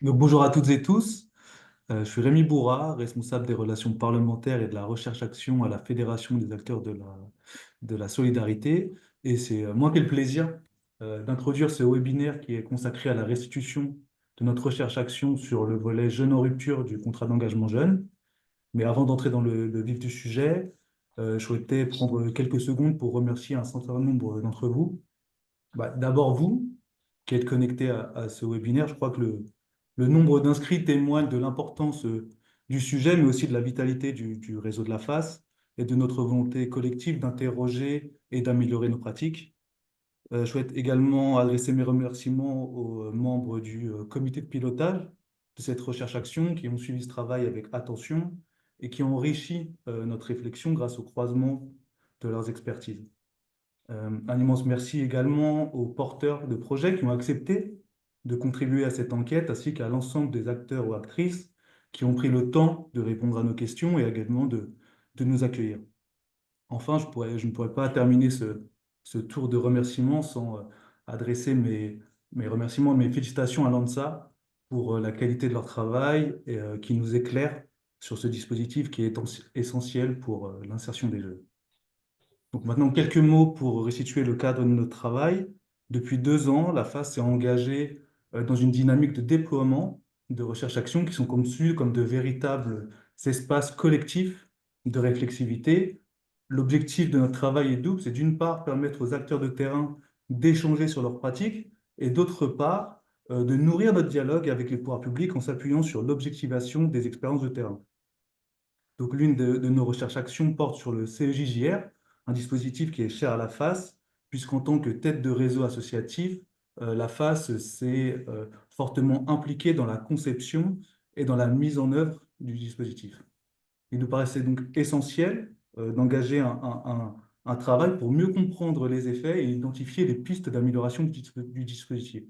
Donc, bonjour à toutes et tous. Je suis Rémi Bourra, responsable des relations parlementaires et de la recherche-action à la Fédération des acteurs de la solidarité. Et c'est moi qui ai le plaisir d'introduire ce webinaire qui est consacré à la restitution de notre recherche-action sur le volet jeunes en rupture du contrat d'engagement jeune. Mais avant d'entrer dans le vif du sujet, je souhaitais prendre quelques secondes pour remercier un certain nombre d'entre vous. D'abord, vous qui êtes connectés à ce webinaire, je crois que le nombre d'inscrits témoigne de l'importance du sujet, mais aussi de la vitalité du réseau de la FAS et de notre volonté collective d'interroger et d'améliorer nos pratiques. Je souhaite également adresser mes remerciements aux membres du comité de pilotage de cette recherche-action qui ont suivi ce travail avec attention et qui ont enrichi notre réflexion grâce au croisement de leurs expertises. Un immense merci également aux porteurs de projets qui ont accepté de contribuer à cette enquête, ainsi qu'à l'ensemble des acteurs ou actrices qui ont pris le temps de répondre à nos questions et également de nous accueillir. Enfin, je ne pourrais pas terminer ce tour de remerciements sans adresser mes remerciements et mes félicitations à l'ANSA pour la qualité de leur travail et qui nous éclaire sur ce dispositif qui est essentiel pour l'insertion des jeunes. Donc maintenant, quelques mots pour restituer le cadre de notre travail. Depuis 2 ans, la FAS s'est engagée dans une dynamique de déploiement de recherche-action qui sont conçus comme de véritables espaces collectifs de réflexivité. L'objectif de notre travail est double, c'est d'une part permettre aux acteurs de terrain d'échanger sur leurs pratiques et d'autre part de nourrir notre dialogue avec les pouvoirs publics en s'appuyant sur l'objectivation des expériences de terrain. Donc, l'une de nos recherches-actions porte sur le CEJJR, un dispositif qui est cher à la FAS, puisqu'en tant que tête de réseau associatif, la FAS s'est fortement impliquée dans la conception et dans la mise en œuvre du dispositif. Il nous paraissait donc essentiel d'engager un travail pour mieux comprendre les effets et identifier les pistes d'amélioration du dispositif.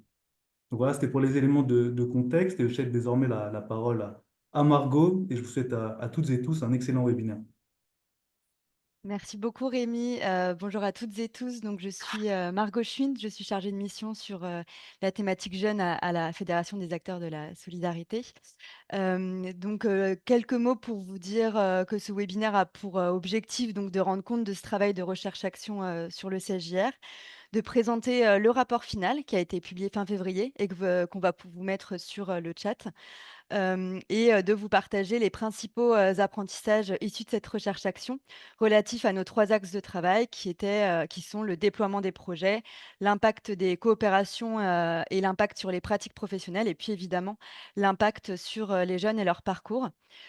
Donc voilà, c'était pour les éléments de contexte et je cède désormais la parole à Margot et je vous souhaite à toutes et tous un excellent webinaire. Merci beaucoup Rémi. Bonjour à toutes et tous. Donc, je suis Margot Schwind, je suis chargée de mission sur la thématique jeune à la Fédération des acteurs de la solidarité. Quelques mots pour vous dire que ce webinaire a pour objectif donc, de rendre compte de ce travail de recherche-action sur le CSJR, de présenter le rapport final qui a été publié fin février et qu'on va vous mettre sur le chat. De vous partager les principaux apprentissages issus de cette recherche-action relatifs à nos 3 axes de travail qui sont le déploiement des projets, l'impact des coopérations, et l'impact sur les pratiques professionnelles et puis évidemment l'impact sur, les jeunes et leur parcours.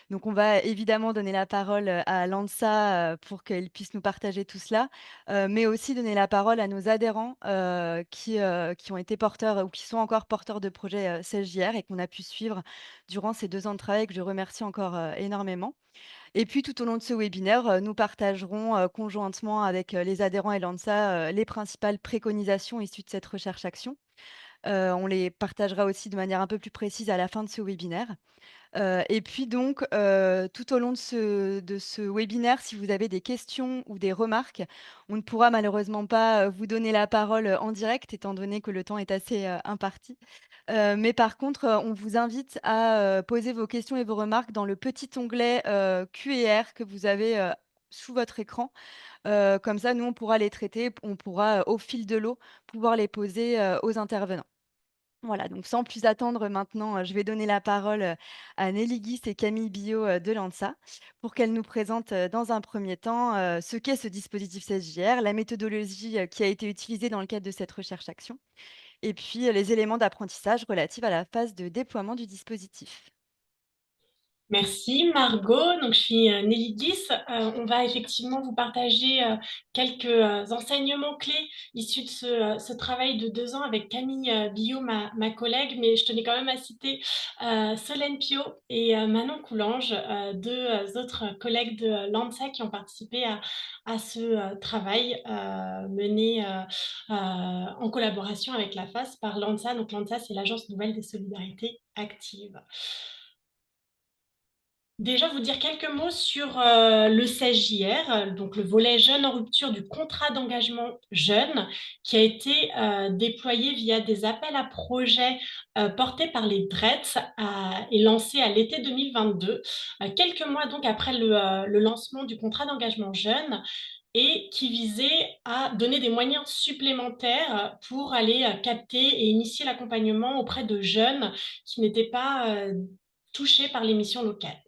Donc on va évidemment donner la parole, à l'ANSA, pour qu'elle puisse nous partager tout cela, mais aussi donner la parole à nos adhérents, qui ont été porteurs ou qui sont encore porteurs de projets, CSJR et qu'on a pu suivre durant ces 2 ans de travail que je remercie encore, énormément. Et puis tout au long de ce webinaire, nous partagerons, conjointement avec, les adhérents et l'ANSA, les principales préconisations issues de cette recherche action. On les partagera aussi de manière un peu plus précise à la fin de ce webinaire. Et puis donc, tout au long de ce webinaire, si vous avez des questions ou des remarques, on ne pourra malheureusement pas, vous donner la parole, en direct étant donné que le temps est assez, imparti. Mais par contre, on vous invite à, poser vos questions et vos remarques dans le petit onglet, Q&R que vous avez, sous votre écran. Comme ça, nous, on pourra les traiter, on pourra, au fil de l'eau, pouvoir les poser, aux intervenants. Voilà, donc sans plus attendre maintenant, je vais donner la parole, à Nelly Guis et Camille Billot, de l'ANSA pour qu'elles nous présentent, dans un premier temps, ce qu'est ce dispositif CSJR, la méthodologie, qui a été utilisée dans le cadre de cette recherche-action et puis, les éléments d'apprentissage relatifs à la phase de déploiement du dispositif. Merci Margot. Donc, je suis Nelly Guis. On va effectivement vous partager quelques enseignements clés issus de ce travail de 2 ans avec Camille Billot, ma collègue, mais je tenais quand même à citer Solène Pio et Manon Coulange, deux autres collègues de l'ANSA qui ont participé à ce travail mené en collaboration avec la FAS par l'ANSA. Donc, l'ANSA, c'est l'Agence nouvelle des solidarités actives. Déjà, vous dire quelques mots sur le CESJR, donc le volet Jeunes en rupture du contrat d'engagement jeune, qui a été déployé via des appels à projets portés par les DRETS et lancés à l'été 2022, quelques mois donc après le lancement du contrat d'engagement jeune, et qui visait à donner des moyens supplémentaires pour aller capter et initier l'accompagnement auprès de jeunes qui n'étaient pas touchés par les missions locales.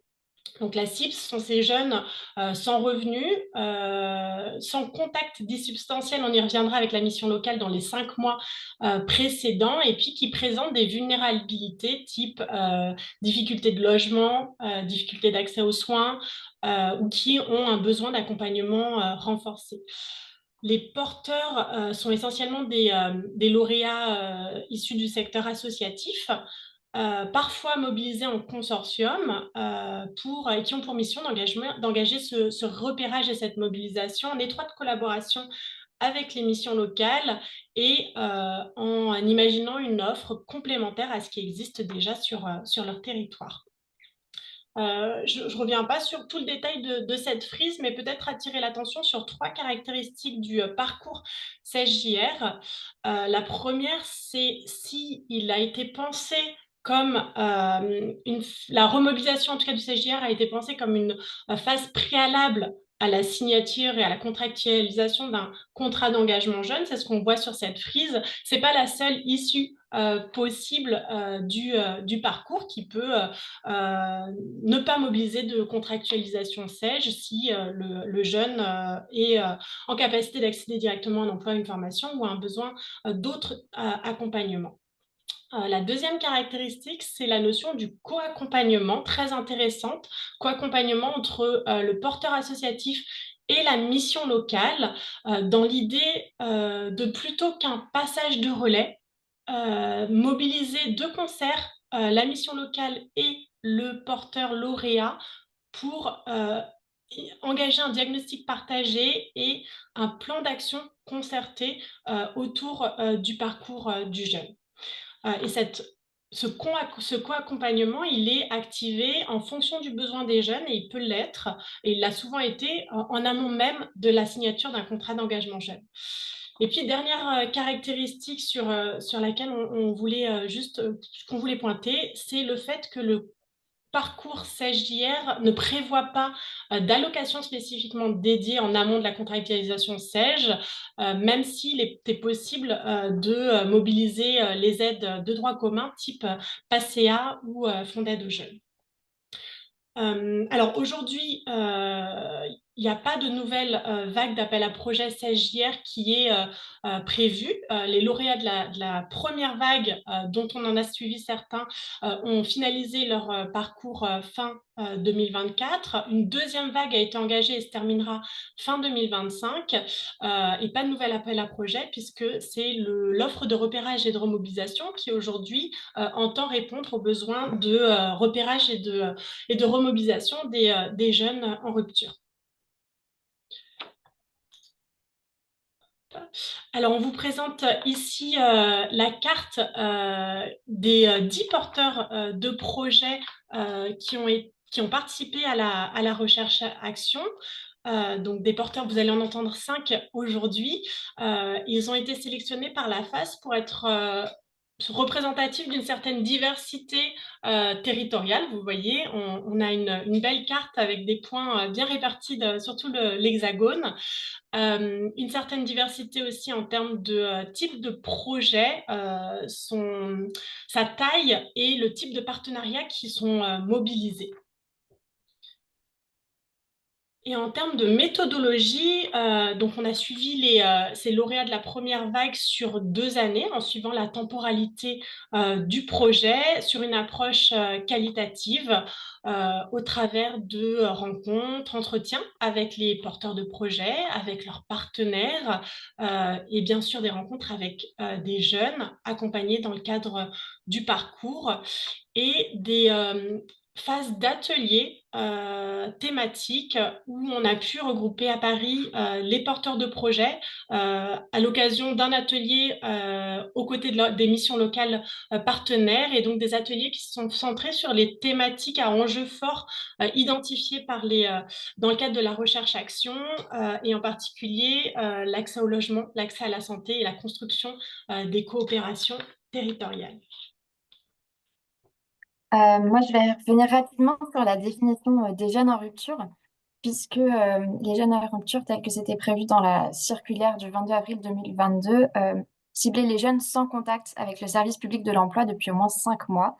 Donc la cible, ce sont ces jeunes sans revenus, sans contact dit substantiel, on y reviendra avec la mission locale dans les 5 mois précédents, et puis qui présentent des vulnérabilités type difficulté de logement, difficulté d'accès aux soins, ou qui ont un besoin d'accompagnement renforcé. Les porteurs sont essentiellement des lauréats issus du secteur associatif, parfois mobilisés en consortium, et qui ont pour mission d'engager ce repérage et cette mobilisation en étroite collaboration avec les missions locales et en imaginant une offre complémentaire à ce qui existe déjà sur leur territoire. Je ne reviens pas sur tout le détail de cette frise, mais peut-être attirer l'attention sur 3 caractéristiques du parcours CESJR. La première, c'est s'il a été pensé comme la remobilisation, en tout cas du CESJR, a été pensée comme une phase préalable à la signature et à la contractualisation d'un contrat d'engagement jeune. C'est ce qu'on voit sur cette frise. Ce n'est pas la seule issue possible du parcours qui peut ne pas mobiliser de contractualisation SEJ si le jeune est en capacité d'accéder directement à un emploi, à une formation ou a un besoin d'autres accompagnements. La deuxième caractéristique, c'est la notion du co-accompagnement, très intéressante, co-accompagnement entre le porteur associatif et la mission locale, dans l'idée de plutôt qu'un passage de relais, mobiliser de concert la mission locale et le porteur lauréat pour engager un diagnostic partagé et un plan d'action concerté autour du parcours du jeune. Et ce co-accompagnement, il est activé en fonction du besoin des jeunes et il peut l'être, et il l'a souvent été, en amont même de la signature d'un contrat d'engagement jeune. Et puis, dernière caractéristique sur laquelle on voulait qu'on voulait pointer, c'est le fait que le parcours CESJR ne prévoit pas d'allocation spécifiquement dédiée en amont de la contractualisation SEJ, même s'il était possible de mobiliser les aides de droit commun type PACEA ou Fonds d'aide aux jeunes. Alors aujourd'hui, il n'y a pas de nouvelle vague d'appel à projet CESJR qui est prévue. Les lauréats de la première vague, dont on en a suivi certains, ont finalisé leur parcours fin 2024. Une deuxième vague a été engagée et se terminera fin 2025. Et pas de nouvel appel à projet puisque c'est l'offre de repérage et de remobilisation qui aujourd'hui entend répondre aux besoins de repérage et de remobilisation des jeunes en rupture. Alors, on vous présente ici la carte des 10 porteurs de projets qui ont participé à la recherche action. Donc, des porteurs, vous allez en entendre 5 aujourd'hui. Ils ont été sélectionnés par la FAS pour être représentatif d'une certaine diversité territoriale. Vous voyez, on a une belle carte avec des points bien répartis sur tout l'hexagone. Une certaine diversité aussi en termes de type de projet, sa taille et le type de partenariats qui sont mobilisés. Et en termes de méthodologie, donc on a suivi ces lauréats de la première vague sur 2 années en suivant la temporalité du projet sur une approche qualitative au travers de rencontres, entretiens avec les porteurs de projets, avec leurs partenaires et bien sûr des rencontres avec des jeunes accompagnés dans le cadre du parcours et phase d'atelier thématique où on a pu regrouper à Paris les porteurs de projets à l'occasion d'un atelier aux côtés des missions locales partenaires, et donc des ateliers qui sont centrés sur les thématiques à enjeux forts identifiés dans le cadre de la recherche-action, et en particulier l'accès au logement, l'accès à la santé et la construction des coopérations territoriales. Moi, je vais revenir rapidement sur la définition des jeunes en rupture, puisque les jeunes en rupture, tels que c'était prévu dans la circulaire du 22 avril 2022, ciblaient les jeunes sans contact avec le service public de l'emploi depuis au moins 5 mois,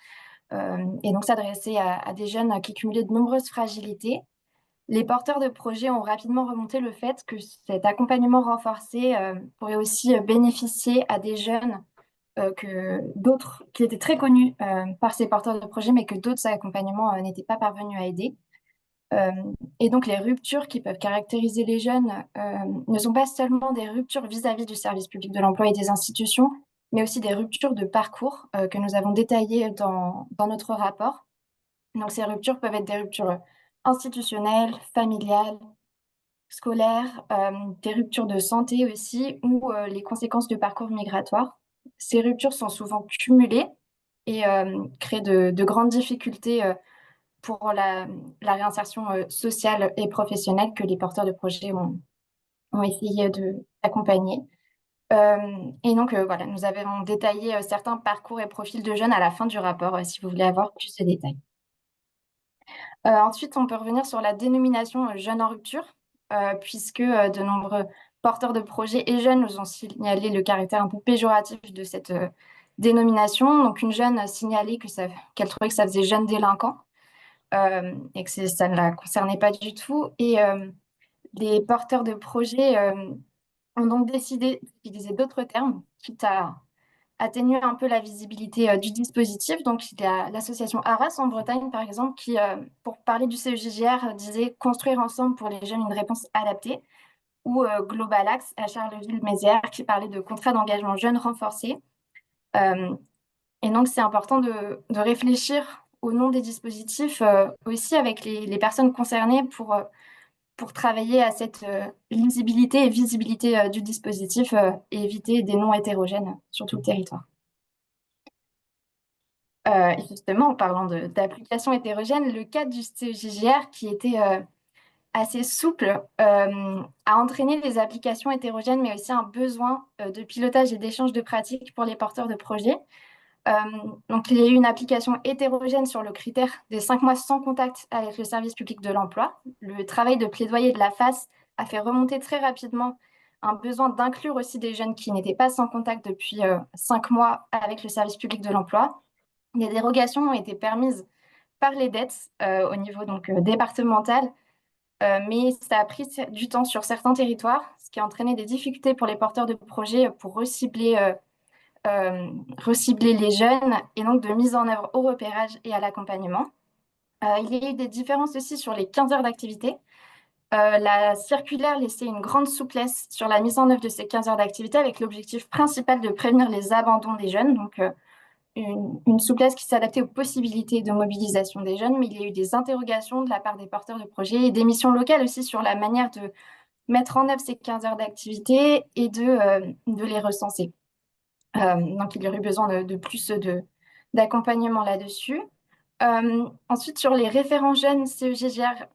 et donc s'adressaient à des jeunes qui cumulaient de nombreuses fragilités. Les porteurs de projets ont rapidement remonté le fait que cet accompagnement renforcé pourrait aussi bénéficier à des jeunes que d'autres, qui étaient très connus par ces porteurs de projets, mais que d'autres accompagnements n'étaient pas parvenus à aider. Euh, et donc, les ruptures qui peuvent caractériser les jeunes ne sont pas seulement des ruptures vis-à-vis du service public de l'emploi et des institutions, mais aussi des ruptures de parcours que nous avons détaillées dans notre rapport. Donc, ces ruptures peuvent être des ruptures institutionnelles, familiales, scolaires, des ruptures de santé aussi, ou les conséquences de parcours migratoires. Ces ruptures sont souvent cumulées et créent de grandes difficultés pour la réinsertion sociale et professionnelle que les porteurs de projets ont essayé d'accompagner. Et donc, voilà, nous avons détaillé certains parcours et profils de jeunes à la fin du rapport, si vous voulez avoir plus de détails. Ensuite, on peut revenir sur la dénomination jeunes en rupture, puisque de nombreux porteurs de projets et jeunes nous ont signalé le caractère un peu péjoratif de cette dénomination. Donc, une jeune a signalé qu'elle trouvait que ça faisait jeune délinquant et que ça ne la concernait pas du tout. Et les porteurs de projets ont donc décidé d'utiliser d'autres termes, quitte à atténuer un peu la visibilité du dispositif. Donc, il y a l'association Arras en Bretagne, par exemple, qui, pour parler du CEJGR, disait construire ensemble pour les jeunes une réponse adaptée, ou Globalax à Charleville-Mézières, qui parlait de contrat d'engagement jeunes renforcés. Et donc, c'est important de réfléchir au nom des dispositifs aussi avec les personnes concernées pour travailler à cette lisibilité et visibilité du dispositif et éviter des noms hétérogènes sur tout le territoire. Et justement, en parlant d'applications hétérogènes, le cadre du CEJGR, qui était assez souple, a entraîné des applications hétérogènes, mais aussi un besoin de pilotage et d'échange de pratiques pour les porteurs de projets. Donc, il y a eu une application hétérogène sur le critère des 5 mois sans contact avec le service public de l'emploi. Le travail de plaidoyer de la FAS a fait remonter très rapidement un besoin d'inclure aussi des jeunes qui n'étaient pas sans contact depuis 5 mois avec le service public de l'emploi. Des dérogations ont été permises par les dettes au niveau départemental, mais ça a pris du temps sur certains territoires, ce qui a entraîné des difficultés pour les porteurs de projets pour recibler les jeunes et donc de mise en œuvre au repérage et à l'accompagnement. Il y a eu des différences aussi sur les 15 heures d'activité. La circulaire laissait une grande souplesse sur la mise en œuvre de ces 15 heures d'activité avec l'objectif principal de prévenir les abandons des jeunes, donc une souplesse qui s'adaptait aux possibilités de mobilisation des jeunes, mais il y a eu des interrogations de la part des porteurs de projets et des missions locales aussi sur la manière de mettre en œuvre ces 15 heures d'activité et de les recenser. Donc, il y aurait besoin de plus d'accompagnement là-dessus. Ensuite, sur les référents jeunes CEJGR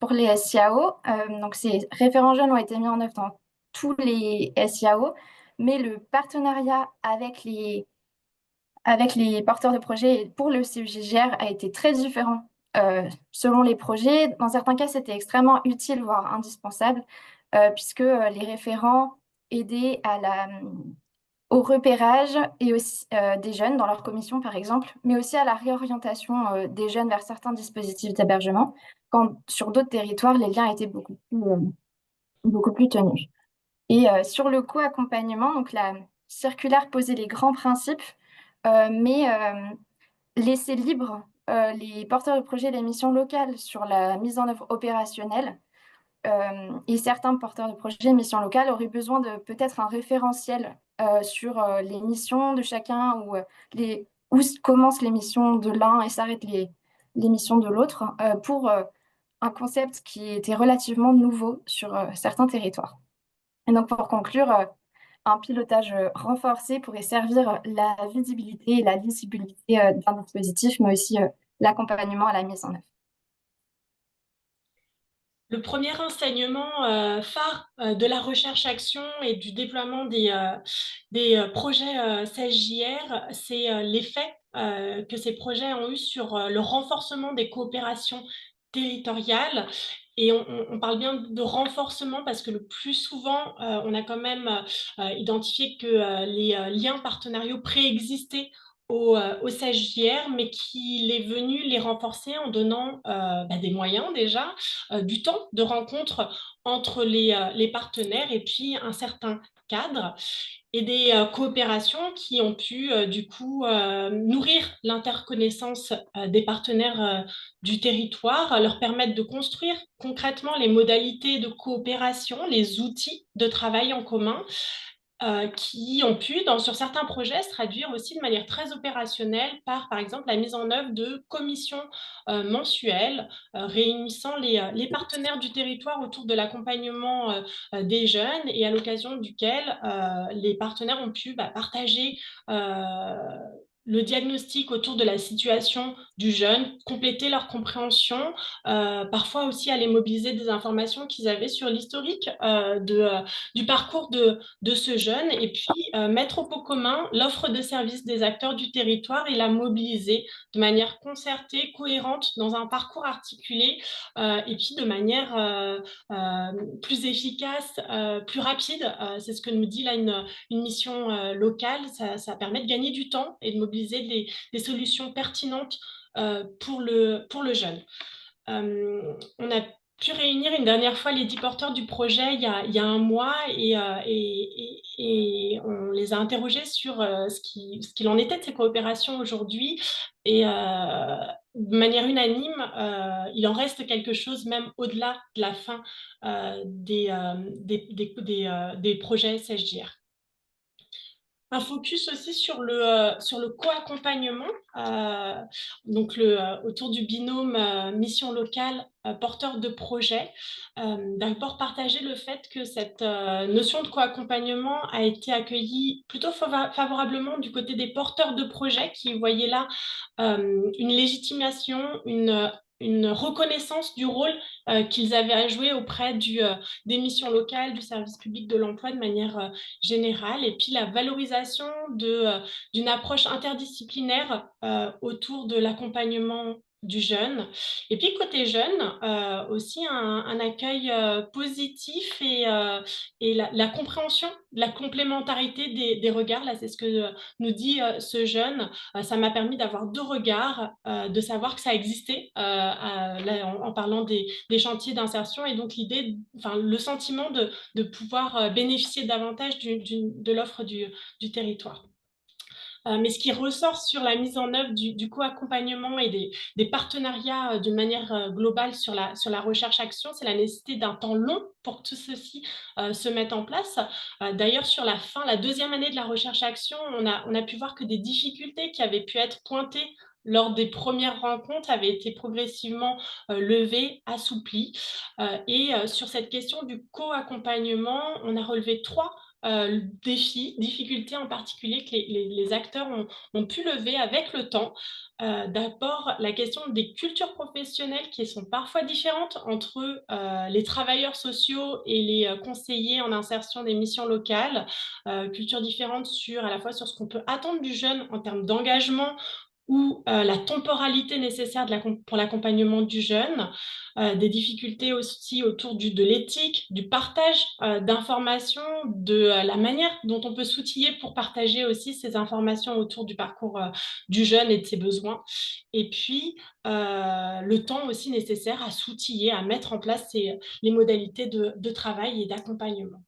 pour les SIAO, donc ces référents jeunes ont été mis en œuvre dans tous les SIAO, mais le partenariat avec les porteurs de projets pour le CEJGR a été très différent selon les projets. Dans certains cas, c'était extrêmement utile, voire indispensable, puisque les référents aidaient au repérage et aussi, des jeunes dans leur commission, par exemple, mais aussi à la réorientation des jeunes vers certains dispositifs d'hébergement, quand sur d'autres territoires, les liens étaient beaucoup plus tenus. Et sur le co-accompagnement, donc la circulaire posait les grands principes, mais laisser libre les porteurs de projets et les missions locales sur la mise en œuvre opérationnelle. Et certains porteurs de projets et missions locales auraient besoin de peut-être un référentiel sur les missions de chacun ou où commencent les missions de l'un et s'arrêtent les missions de l'autre, pour un concept qui était relativement nouveau sur certains territoires. Et donc pour conclure, un pilotage renforcé pourrait servir la visibilité et la lisibilité d'un dispositif, mais aussi l'accompagnement à la mise en œuvre. Le premier enseignement phare de la recherche-action et du déploiement des projets CSJR, c'est l'effet que ces projets ont eu sur le renforcement des coopérations territoriales. Et on parle bien de renforcement parce que le plus souvent, on a quand même identifié que les liens partenariaux préexistaient au CSJR, mais qu'il est venu les renforcer en donnant des moyens déjà, du temps de rencontre entre les partenaires et puis un certain cadre et des coopérations qui ont pu du coup nourrir l'interconnaissance des partenaires du territoire, leur permettre de construire concrètement les modalités de coopération, les outils de travail en commun, qui ont pu, sur certains projets, se traduire aussi de manière très opérationnelle par exemple, la mise en œuvre de commissions mensuelles réunissant les partenaires du territoire autour de l'accompagnement des jeunes et à l'occasion duquel les partenaires ont pu partager le diagnostic autour de la situation du jeune, compléter leur compréhension, parfois aussi aller mobiliser des informations qu'ils avaient sur l'historique du parcours de ce jeune et puis mettre au pot commun l'offre de services des acteurs du territoire et la mobiliser de manière concertée, cohérente, dans un parcours articulé et puis de manière plus efficace, plus rapide. C'est ce que nous dit là une mission locale. Ça permet de gagner du temps et de mobiliser des solutions pertinentes pour le jeune. On a pu réunir une dernière fois les 10 porteurs du projet il y a un mois et on les a interrogés sur ce qu'il en était de ces coopérations aujourd'hui. Et de manière unanime, il en reste quelque chose même au-delà de la fin des projets CSJR. Un focus aussi sur le co-accompagnement, donc autour du binôme mission locale, porteur de projet. D'abord partager le fait que cette notion de co-accompagnement a été accueillie plutôt favorablement du côté des porteurs de projet qui voyaient là une légitimation, une reconnaissance du rôle qu'ils avaient à jouer auprès des missions locales, du service public de l'emploi de manière générale, et puis la valorisation d'une approche interdisciplinaire autour de l'accompagnement du jeune. Et puis côté jeune, aussi un accueil positif et la compréhension de la complémentarité des regards. Là, c'est ce que nous dit ce jeune. Ça m'a permis d'avoir deux regards, de savoir que ça existait là, en parlant des chantiers d'insertion et donc le sentiment de pouvoir bénéficier davantage de l'offre du territoire. Mais ce qui ressort sur la mise en œuvre du co-accompagnement et des partenariats d'une manière globale sur la recherche-action, c'est la nécessité d'un temps long pour que tout ceci se mette en place. D'ailleurs, sur la deuxième année de la recherche-action, on a pu voir que des difficultés qui avaient pu être pointées lors des premières rencontres avaient été progressivement levées, assouplies. Et sur cette question du co-accompagnement, on a relevé trois difficultés en particulier que les acteurs ont pu lever avec le temps. D'abord, la question des cultures professionnelles qui sont parfois différentes entre les travailleurs sociaux et les conseillers en insertion des missions locales. Cultures différentes à la fois sur ce qu'on peut attendre du jeune en termes d'engagement ou la temporalité nécessaire pour l'accompagnement du jeune, des difficultés aussi autour de l'éthique, du partage d'informations, de la manière dont on peut s'outiller pour partager aussi ces informations autour du parcours du jeune et de ses besoins. Et puis, le temps aussi nécessaire à s'outiller, à mettre en place les modalités de travail et d'accompagnement.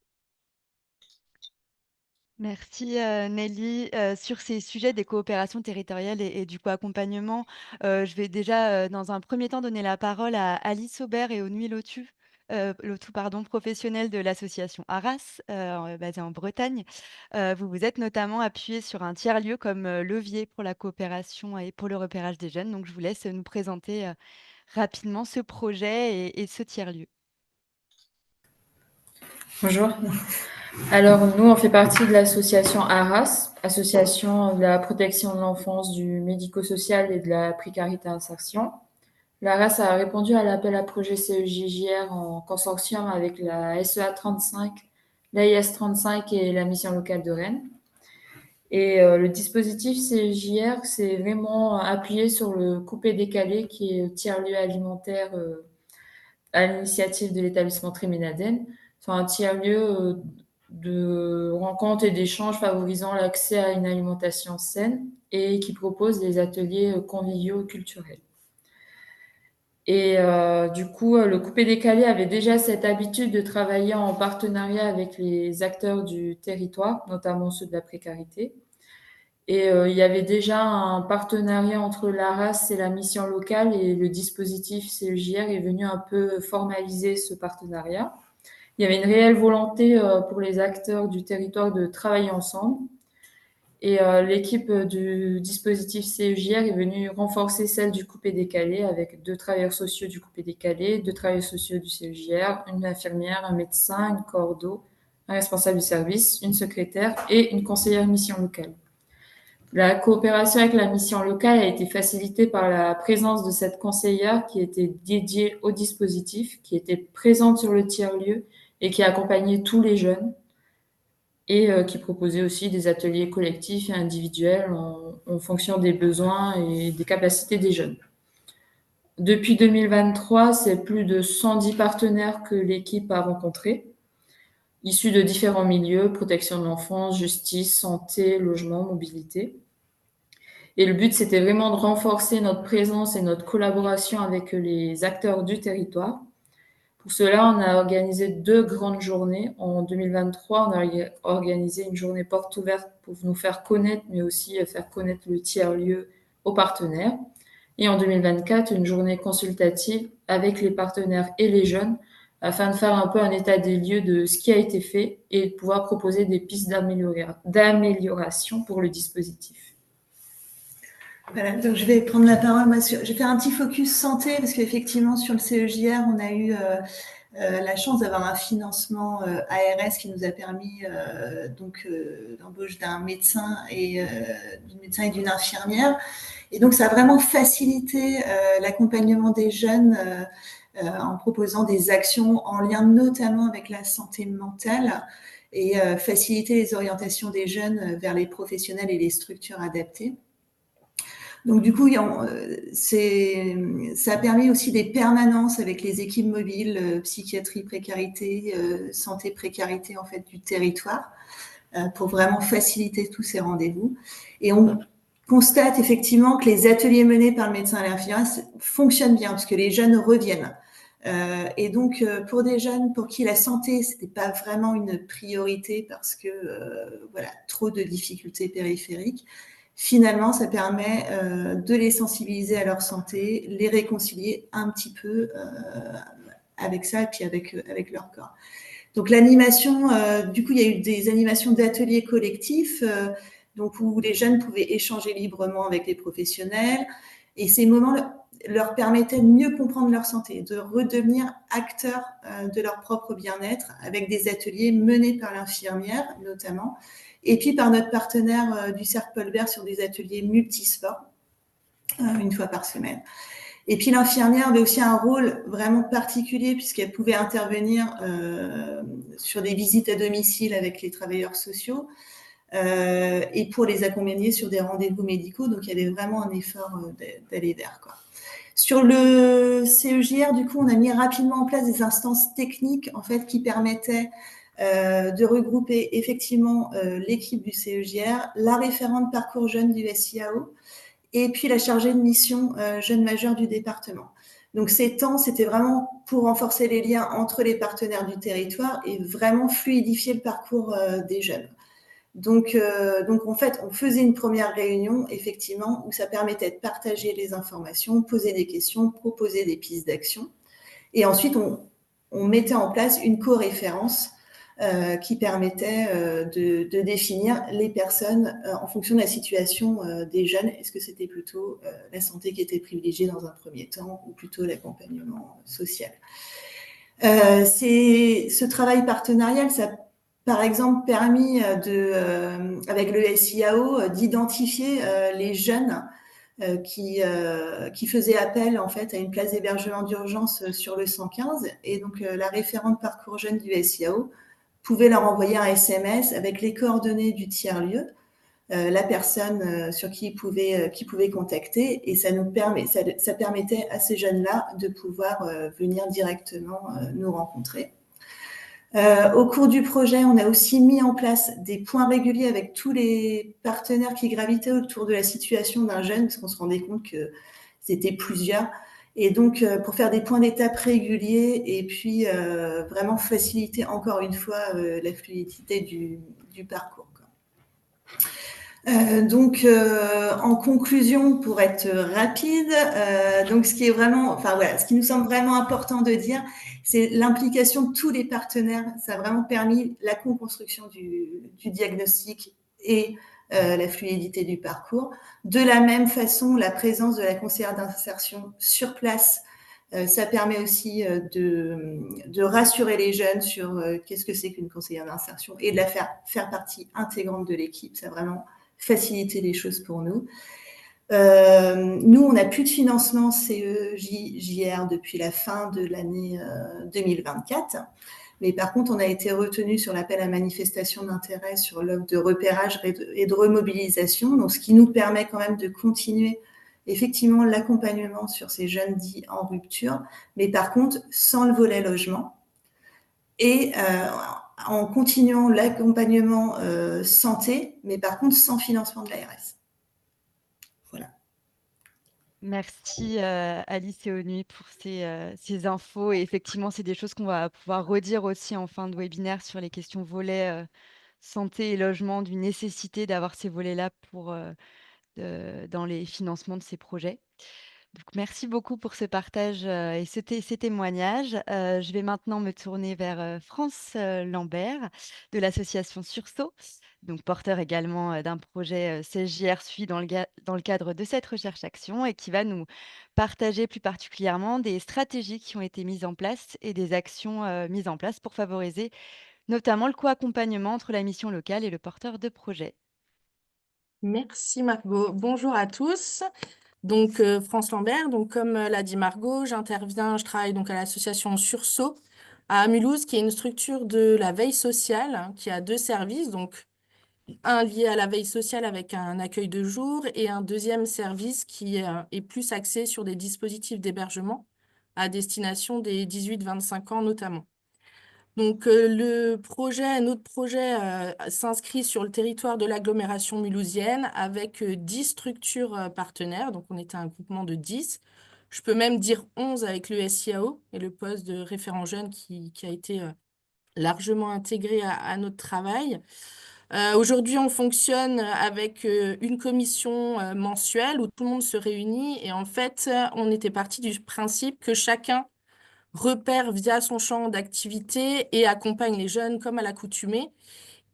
Merci Nelly. Sur ces sujets des coopérations territoriales et du co-accompagnement, je vais déjà dans un premier temps donner la parole à Alice Aubert et aux Nuits Lotus le tout, pardon, professionnel de l'association Arras, basée en Bretagne. Vous vous êtes notamment appuyé sur un tiers-lieu comme levier pour la coopération et pour le repérage des jeunes. Donc, je vous laisse nous présenter rapidement ce projet et ce tiers-lieu. Bonjour. Alors, nous, on fait partie de l'association ARAS, Association de la protection de l'enfance, du médico-social et de la précarité insertion. L'ARAS a répondu à l'appel à projet CEJJR en consortium avec la SEA 35, l'AIS 35 et la mission locale de Rennes. Et le dispositif CEJR s'est vraiment appuyé sur le coupé-décalé qui est tiers-lieu alimentaire à l'initiative de l'établissement Tréménadène. C'est un tiers-lieu de rencontres et d'échanges favorisant l'accès à une alimentation saine et qui propose des ateliers conviviaux culturels. Et du coup, le coupé-décalé avait déjà cette habitude de travailler en partenariat avec les acteurs du territoire, notamment ceux de la précarité. Et il y avait déjà un partenariat entre l'ARAS et la mission locale et le dispositif CEJR est venu un peu formaliser ce partenariat. Il y avait une réelle volonté pour les acteurs du territoire de travailler ensemble. Et l'équipe du dispositif CEJR est venue renforcer celle du coupé-décalé avec 2 travailleurs sociaux du coupé-décalé, 2 travailleurs sociaux du CEJR, une infirmière, un médecin, une cordeau, un responsable du service, une secrétaire et une conseillère mission locale. La coopération avec la mission locale a été facilitée par la présence de cette conseillère qui était dédiée au dispositif, qui était présente sur le tiers-lieu et qui accompagnait tous les jeunes et qui proposait aussi des ateliers collectifs et individuels en fonction des besoins et des capacités des jeunes. Depuis 2023, c'est plus de 110 partenaires que l'équipe a rencontrés, issus de différents milieux, protection de l'enfance, justice, santé, logement, mobilité. Et le but, c'était vraiment de renforcer notre présence et notre collaboration avec les acteurs du territoire. Pour cela, on a organisé 2 grandes journées. En 2023, on a organisé une journée porte ouverte pour nous faire connaître, mais aussi faire connaître le tiers-lieu aux partenaires. Et en 2024, une journée consultative avec les partenaires et les jeunes afin de faire un peu un état des lieux de ce qui a été fait et de pouvoir proposer des pistes d'amélioration pour le dispositif. Voilà, donc je vais prendre la parole. Je vais faire un petit focus santé parce qu'effectivement sur le CEJR, on a eu la chance d'avoir un financement ARS qui nous a permis d'embauche d'un médecin et d'une infirmière. Et donc ça a vraiment facilité l'accompagnement des jeunes en proposant des actions en lien notamment avec la santé mentale et faciliter les orientations des jeunes vers les professionnels et les structures adaptées. Donc du coup, ça a permis aussi des permanences avec les équipes mobiles, psychiatrie, précarité, santé, précarité en fait du territoire, pour vraiment faciliter tous ces rendez-vous. Et on constate effectivement que les ateliers menés par le médecin et l'infirmière fonctionnent bien parce que les jeunes reviennent. Et donc pour des jeunes pour qui la santé c'était pas vraiment une priorité parce que voilà trop de difficultés périphériques. Finalement, ça permet de les sensibiliser à leur santé, les réconcilier un petit peu avec ça et puis avec leur corps. Donc l'animation, du coup, il y a eu des animations d'ateliers collectifs donc où les jeunes pouvaient échanger librement avec les professionnels et ces moments leur permettaient de mieux comprendre leur santé, de redevenir acteurs de leur propre bien-être avec des ateliers menés par l'infirmière notamment. Et puis par notre partenaire du Cercle Paul Bert sur des ateliers multisports, une fois par semaine. Et puis l'infirmière avait aussi un rôle vraiment particulier puisqu'elle pouvait intervenir sur des visites à domicile avec les travailleurs sociaux et pour les accompagner sur des rendez-vous médicaux. Donc il y avait vraiment un effort d'aller vers quoi. Sur le CEJR, du coup, on a mis rapidement en place des instances techniques en fait qui permettaient de regrouper effectivement l'équipe du CEJR, la référente parcours jeunes du SIAO et puis la chargée de mission jeunes majeurs du département. Donc ces temps, c'était vraiment pour renforcer les liens entre les partenaires du territoire et vraiment fluidifier le parcours des jeunes. Donc en fait, on faisait une première réunion effectivement où ça permettait de partager les informations, poser des questions, proposer des pistes d'action. Et ensuite, on mettait en place une co-référence qui permettait de définir les personnes en fonction de la situation des jeunes. Est-ce que c'était plutôt la santé qui était privilégiée dans un premier temps ou plutôt l'accompagnement social? Ce travail partenarial, ça a par exemple permis avec le SIAO d'identifier les jeunes qui faisaient appel en fait à une place d'hébergement d'urgence sur le 115. Et donc la référente parcours jeunes du SIAO pouvait leur envoyer un SMS avec les coordonnées du tiers-lieu, la personne sur qui ils pouvaient contacter, et ça permettait à ces jeunes-là de pouvoir venir directement nous rencontrer. Au cours du projet, on a aussi mis en place des points réguliers avec tous les partenaires qui gravitaient autour de la situation d'un jeune, parce qu'on se rendait compte que c'était plusieurs. Et donc, pour faire des points d'étape réguliers et puis vraiment faciliter encore une fois la fluidité du parcours. En conclusion, pour être rapide, donc ce qui nous semble vraiment important de dire, c'est l'implication de tous les partenaires. Ça a vraiment permis la co-construction du diagnostic et la fluidité du parcours. De la même façon, la présence de la conseillère d'insertion sur place, ça permet aussi de rassurer les jeunes sur qu'est-ce que c'est qu'une conseillère d'insertion et de la faire partie intégrante de l'équipe. Ça a vraiment facilité les choses pour nous. Nous, on n'a plus de financement CE-JR depuis la fin de l'année 2024. Mais par contre, on a été retenu sur l'appel à manifestation d'intérêt sur l'offre de repérage et de remobilisation, donc ce qui nous permet quand même de continuer effectivement l'accompagnement sur ces jeunes dits en rupture, mais par contre sans le volet logement et en continuant l'accompagnement santé, mais par contre sans financement de l'ARS. Voilà. Merci Alice et Onui pour ces infos. Et effectivement, c'est des choses qu'on va pouvoir redire aussi en fin de webinaire sur les questions volets santé et logement, d'une nécessité d'avoir ces volets-là dans les financements de ces projets. Donc, merci beaucoup pour ce partage et ces témoignages. Je vais maintenant me tourner vers France Lambert de l'association Sursaut, donc porteur également d'un projet CSJR suivi dans le cadre de cette recherche-action et qui va nous partager plus particulièrement des stratégies qui ont été mises en place et des actions mises en place pour favoriser notamment le co-accompagnement entre la mission locale et le porteur de projet. Merci Margot. Bonjour à tous. Donc France Lambert, donc comme l'a dit Margot, je travaille donc à l'association Sursaut à Mulhouse, qui est une structure de la veille sociale qui a deux services, donc un lié à la veille sociale avec un accueil de jour et un deuxième service qui est plus axé sur des dispositifs d'hébergement à destination des 18-25 ans notamment. Donc, notre projet s'inscrit sur le territoire de l'agglomération mulhousienne avec 10 structures partenaires. Donc, on était un groupement de 10. Je peux même dire 11 avec le SIAO et le poste de référent jeune qui a été largement intégré à notre travail. Aujourd'hui, on fonctionne avec une commission mensuelle où tout le monde se réunit. Et en fait, on était parti du principe que chacun repère via son champ d'activité et accompagne les jeunes comme à l'accoutumée.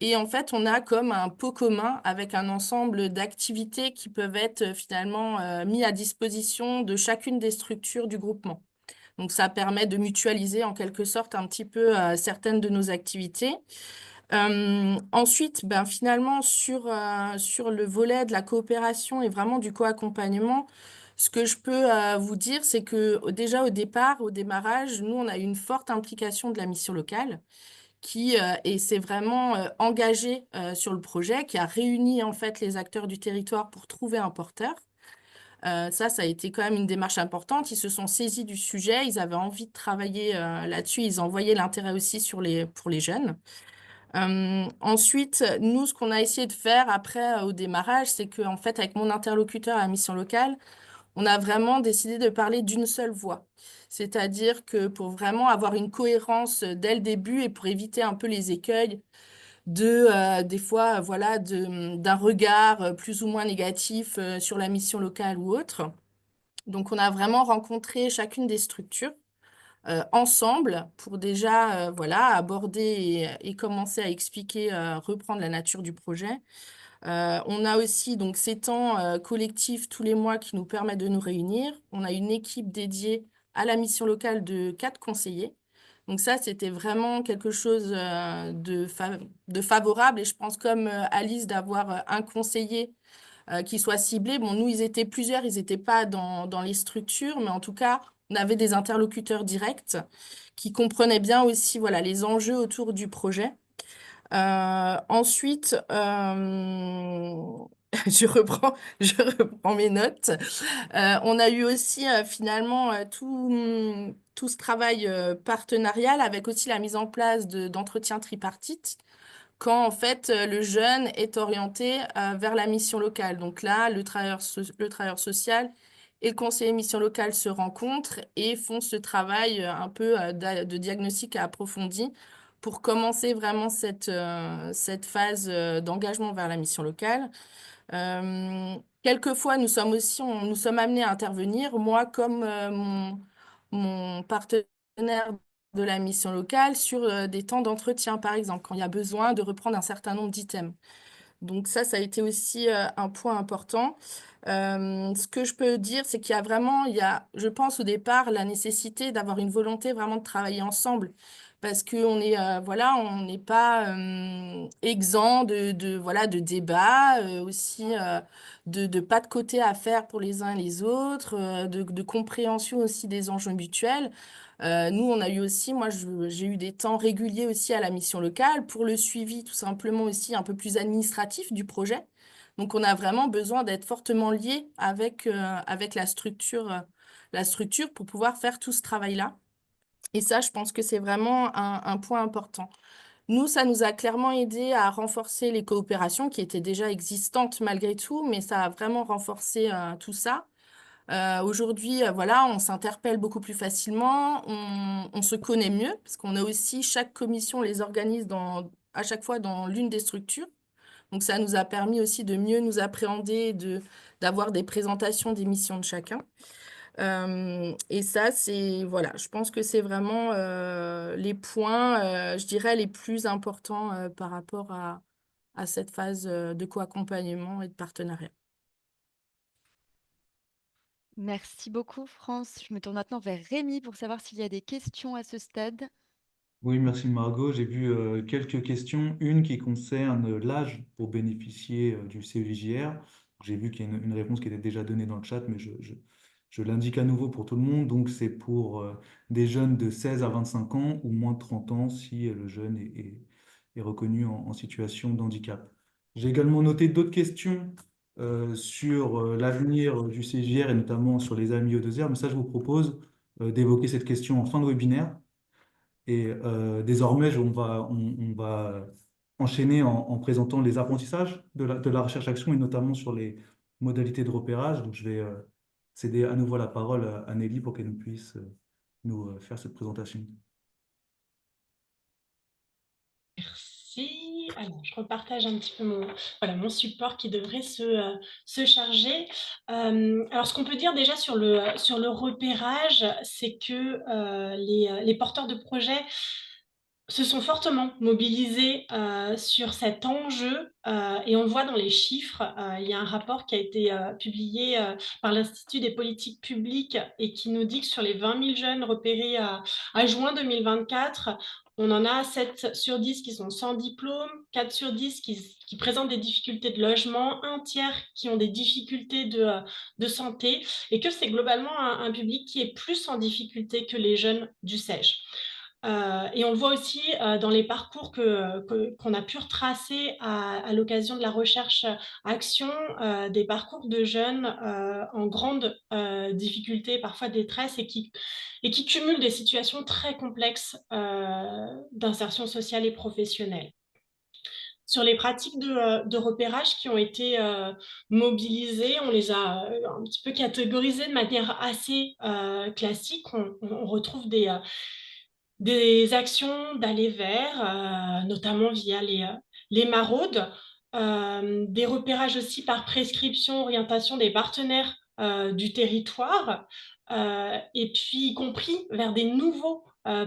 Et en fait, on a comme un pot commun avec un ensemble d'activités qui peuvent être finalement mis à disposition de chacune des structures du groupement. Donc, ça permet de mutualiser en quelque sorte un petit peu certaines de nos activités. Ensuite, finalement, sur le volet de la coopération et vraiment du co-accompagnement, ce que je peux vous dire, c'est que déjà au démarrage, nous, on a eu une forte implication de la mission locale qui s'est vraiment engagée sur le projet, qui a réuni en fait les acteurs du territoire pour trouver un porteur. Ça a été quand même une démarche importante. Ils se sont saisis du sujet, ils avaient envie de travailler là-dessus, ils en voyaient l'intérêt aussi pour les jeunes. Ensuite, nous, ce qu'on a essayé de faire après au démarrage, c'est qu'en fait, avec mon interlocuteur à la mission locale, on a vraiment décidé de parler d'une seule voix. C'est-à-dire que pour vraiment avoir une cohérence dès le début et pour éviter un peu les écueils des fois, voilà, d'un regard plus ou moins négatif sur la mission locale ou autre. Donc, on a vraiment rencontré chacune des structures ensemble pour déjà voilà, aborder et commencer à expliquer, reprendre la nature du projet. On a aussi donc ces temps collectifs tous les mois qui nous permettent de nous réunir. On a une équipe dédiée à la mission locale de 4 conseillers. Donc ça, c'était vraiment quelque chose de favorable. Et je pense comme Alice, d'avoir un conseiller qui soit ciblé. Bon, nous, ils étaient plusieurs, ils n'étaient pas dans les structures, mais en tout cas, on avait des interlocuteurs directs qui comprenaient bien aussi voilà, les enjeux autour du projet. Ensuite, je reprends mes notes. On a eu aussi finalement tout ce travail partenarial avec aussi la mise en place d'entretiens tripartites quand en fait le jeune est orienté vers la mission locale. Donc là, le travailleur social et le conseiller mission locale se rencontrent et font ce travail un peu de diagnostic approfondi pour commencer vraiment cette phase d'engagement vers la mission locale. Quelquefois, nous sommes amenés à intervenir, moi comme mon partenaire de la mission locale, sur des temps d'entretien, par exemple, quand il y a besoin de reprendre un certain nombre d'items. Donc ça a été aussi un point important. Ce que je peux dire, c'est qu'il y a vraiment, je pense au départ, la nécessité d'avoir une volonté vraiment de travailler ensemble. Parce qu'on est, voilà, on n'est pas exempt voilà, de débats, aussi de pas de côté à faire pour les uns et les autres, de compréhension aussi des enjeux mutuels. Nous, on a eu aussi, moi, j'ai eu des temps réguliers aussi à la mission locale pour le suivi, tout simplement aussi un peu plus administratif du projet. Donc, on a vraiment besoin d'être fortement lié avec la structure pour pouvoir faire tout ce travail-là. Et ça, je pense que c'est vraiment un point important. Nous, ça nous a clairement aidé à renforcer les coopérations qui étaient déjà existantes malgré tout, mais ça a vraiment renforcé tout ça. Aujourd'hui, voilà, on s'interpelle beaucoup plus facilement, on se connaît mieux, parce qu'on a aussi, chaque commission les organise à chaque fois dans l'une des structures. Donc, ça nous a permis aussi de mieux nous appréhender, d'avoir des présentations des missions de chacun. Et ça, voilà, je pense que c'est vraiment les points, je dirais, les plus importants par rapport à cette phase de co-accompagnement et de partenariat. Merci beaucoup, France. Je me tourne maintenant vers Rémi pour savoir s'il y a des questions à ce stade. Oui, merci Margot. J'ai vu quelques questions. Une qui concerne l'âge pour bénéficier du CEJR. J'ai vu qu'il y a une réponse qui était déjà donnée dans le chat, mais je l'indique à nouveau pour tout le monde. Donc, c'est pour des jeunes de 16 à 25 ans ou moins de 30 ans si le jeune est reconnu en situation de handicap. J'ai également noté d'autres questions sur l'avenir du CEJR et notamment sur les amis O2R. Mais ça, je vous propose d'évoquer cette question en fin de webinaire. Et désormais, on va enchaîner en présentant les apprentissages de la recherche-action et notamment sur les modalités de repérage. Donc, je vais céder à nouveau la parole à Nelly pour qu'elle nous puisse nous faire cette présentation. Merci. Alors, je repartage un petit peu mon support qui devrait se charger. Alors, ce qu'on peut dire déjà sur le repérage, c'est que les porteurs de projets se sont fortement mobilisés sur cet enjeu et on le voit dans les chiffres. Il y a un rapport qui a été publié par l'Institut des politiques publiques et qui nous dit que sur les 20 000 jeunes repérés à juin 2024, on en a 7 sur 10 qui sont sans diplôme, 4 sur 10 qui présentent des difficultés de logement, un tiers qui ont des difficultés de santé et que c'est globalement un public qui est plus en difficulté que les jeunes du CEJ. Et on le voit aussi dans les parcours qu'on a pu retracer à l'occasion de la recherche-action, des parcours de jeunes en grande difficulté, parfois détresse, et qui cumulent des situations très complexes d'insertion sociale et professionnelle. Sur les pratiques de repérage qui ont été mobilisées, on les a un petit peu catégorisées de manière assez classique. On retrouve des actions d'aller vers, notamment via les maraudes, des repérages aussi par prescription, orientation des partenaires du territoire, et puis y compris vers des nouveaux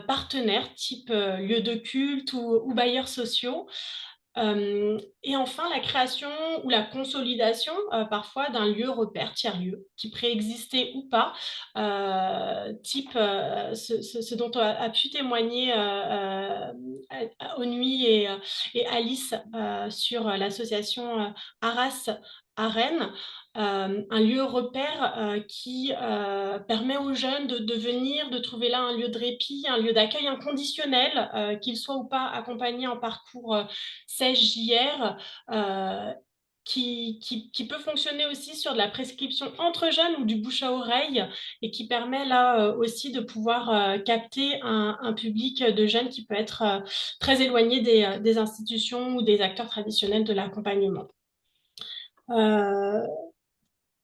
partenaires, type lieux de culte ou bailleurs sociaux. Et enfin, la création ou la consolidation parfois d'un lieu repère, tiers-lieu, qui préexistait ou pas, type ce dont a pu témoigner Onui et Alice sur l'association Arras à Rennes. Un lieu repère qui permet aux jeunes de venir, de trouver là un lieu de répit, un lieu d'accueil inconditionnel, qu'ils soient ou pas accompagnés en parcours CES-JR, qui peut fonctionner aussi sur de la prescription entre jeunes ou du bouche à oreille, et qui permet là aussi de pouvoir capter un public de jeunes qui peut être très éloigné des institutions ou des acteurs traditionnels de l'accompagnement.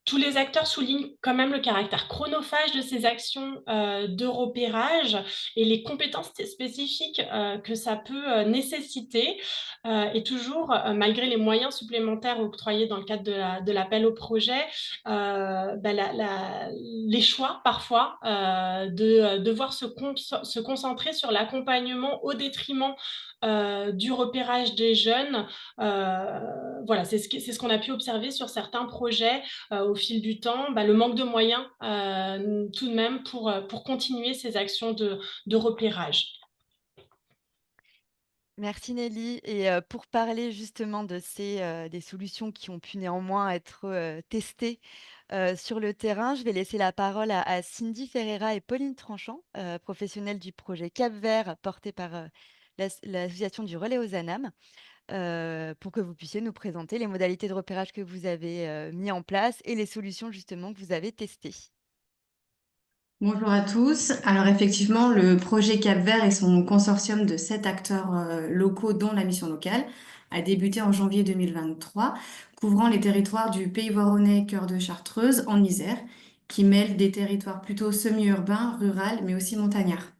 Tous les acteurs soulignent quand même le caractère chronophage de ces actions de repérage et les compétences spécifiques que ça peut nécessiter. Et toujours, malgré les moyens supplémentaires octroyés dans le cadre de l'appel au projet, les choix parfois de devoir se concentrer sur l'accompagnement au détriment du repérage des jeunes. Voilà, c'est ce qu'on a pu observer sur certains projets au fil du temps, le manque de moyens tout de même pour continuer ces actions de repérage. Merci Nelly. Et pour parler justement de des solutions qui ont pu néanmoins être testées sur le terrain, je vais laisser la parole à Cindy Ferreira et Pauline Tranchant, professionnelles du projet Cap Vert porté par l'association du Relais aux Anames, pour que vous puissiez nous présenter les modalités de repérage que vous avez mis en place et les solutions justement que vous avez testées. Bonjour à tous. Alors effectivement, le projet Cap Vert et son consortium de 7 acteurs locaux, dont la mission locale, a débuté en janvier 2023, couvrant les territoires du Pays Voironnais, Cœur de Chartreuse, en Isère, qui mêlent des territoires plutôt semi-urbains, ruraux, mais aussi montagnards.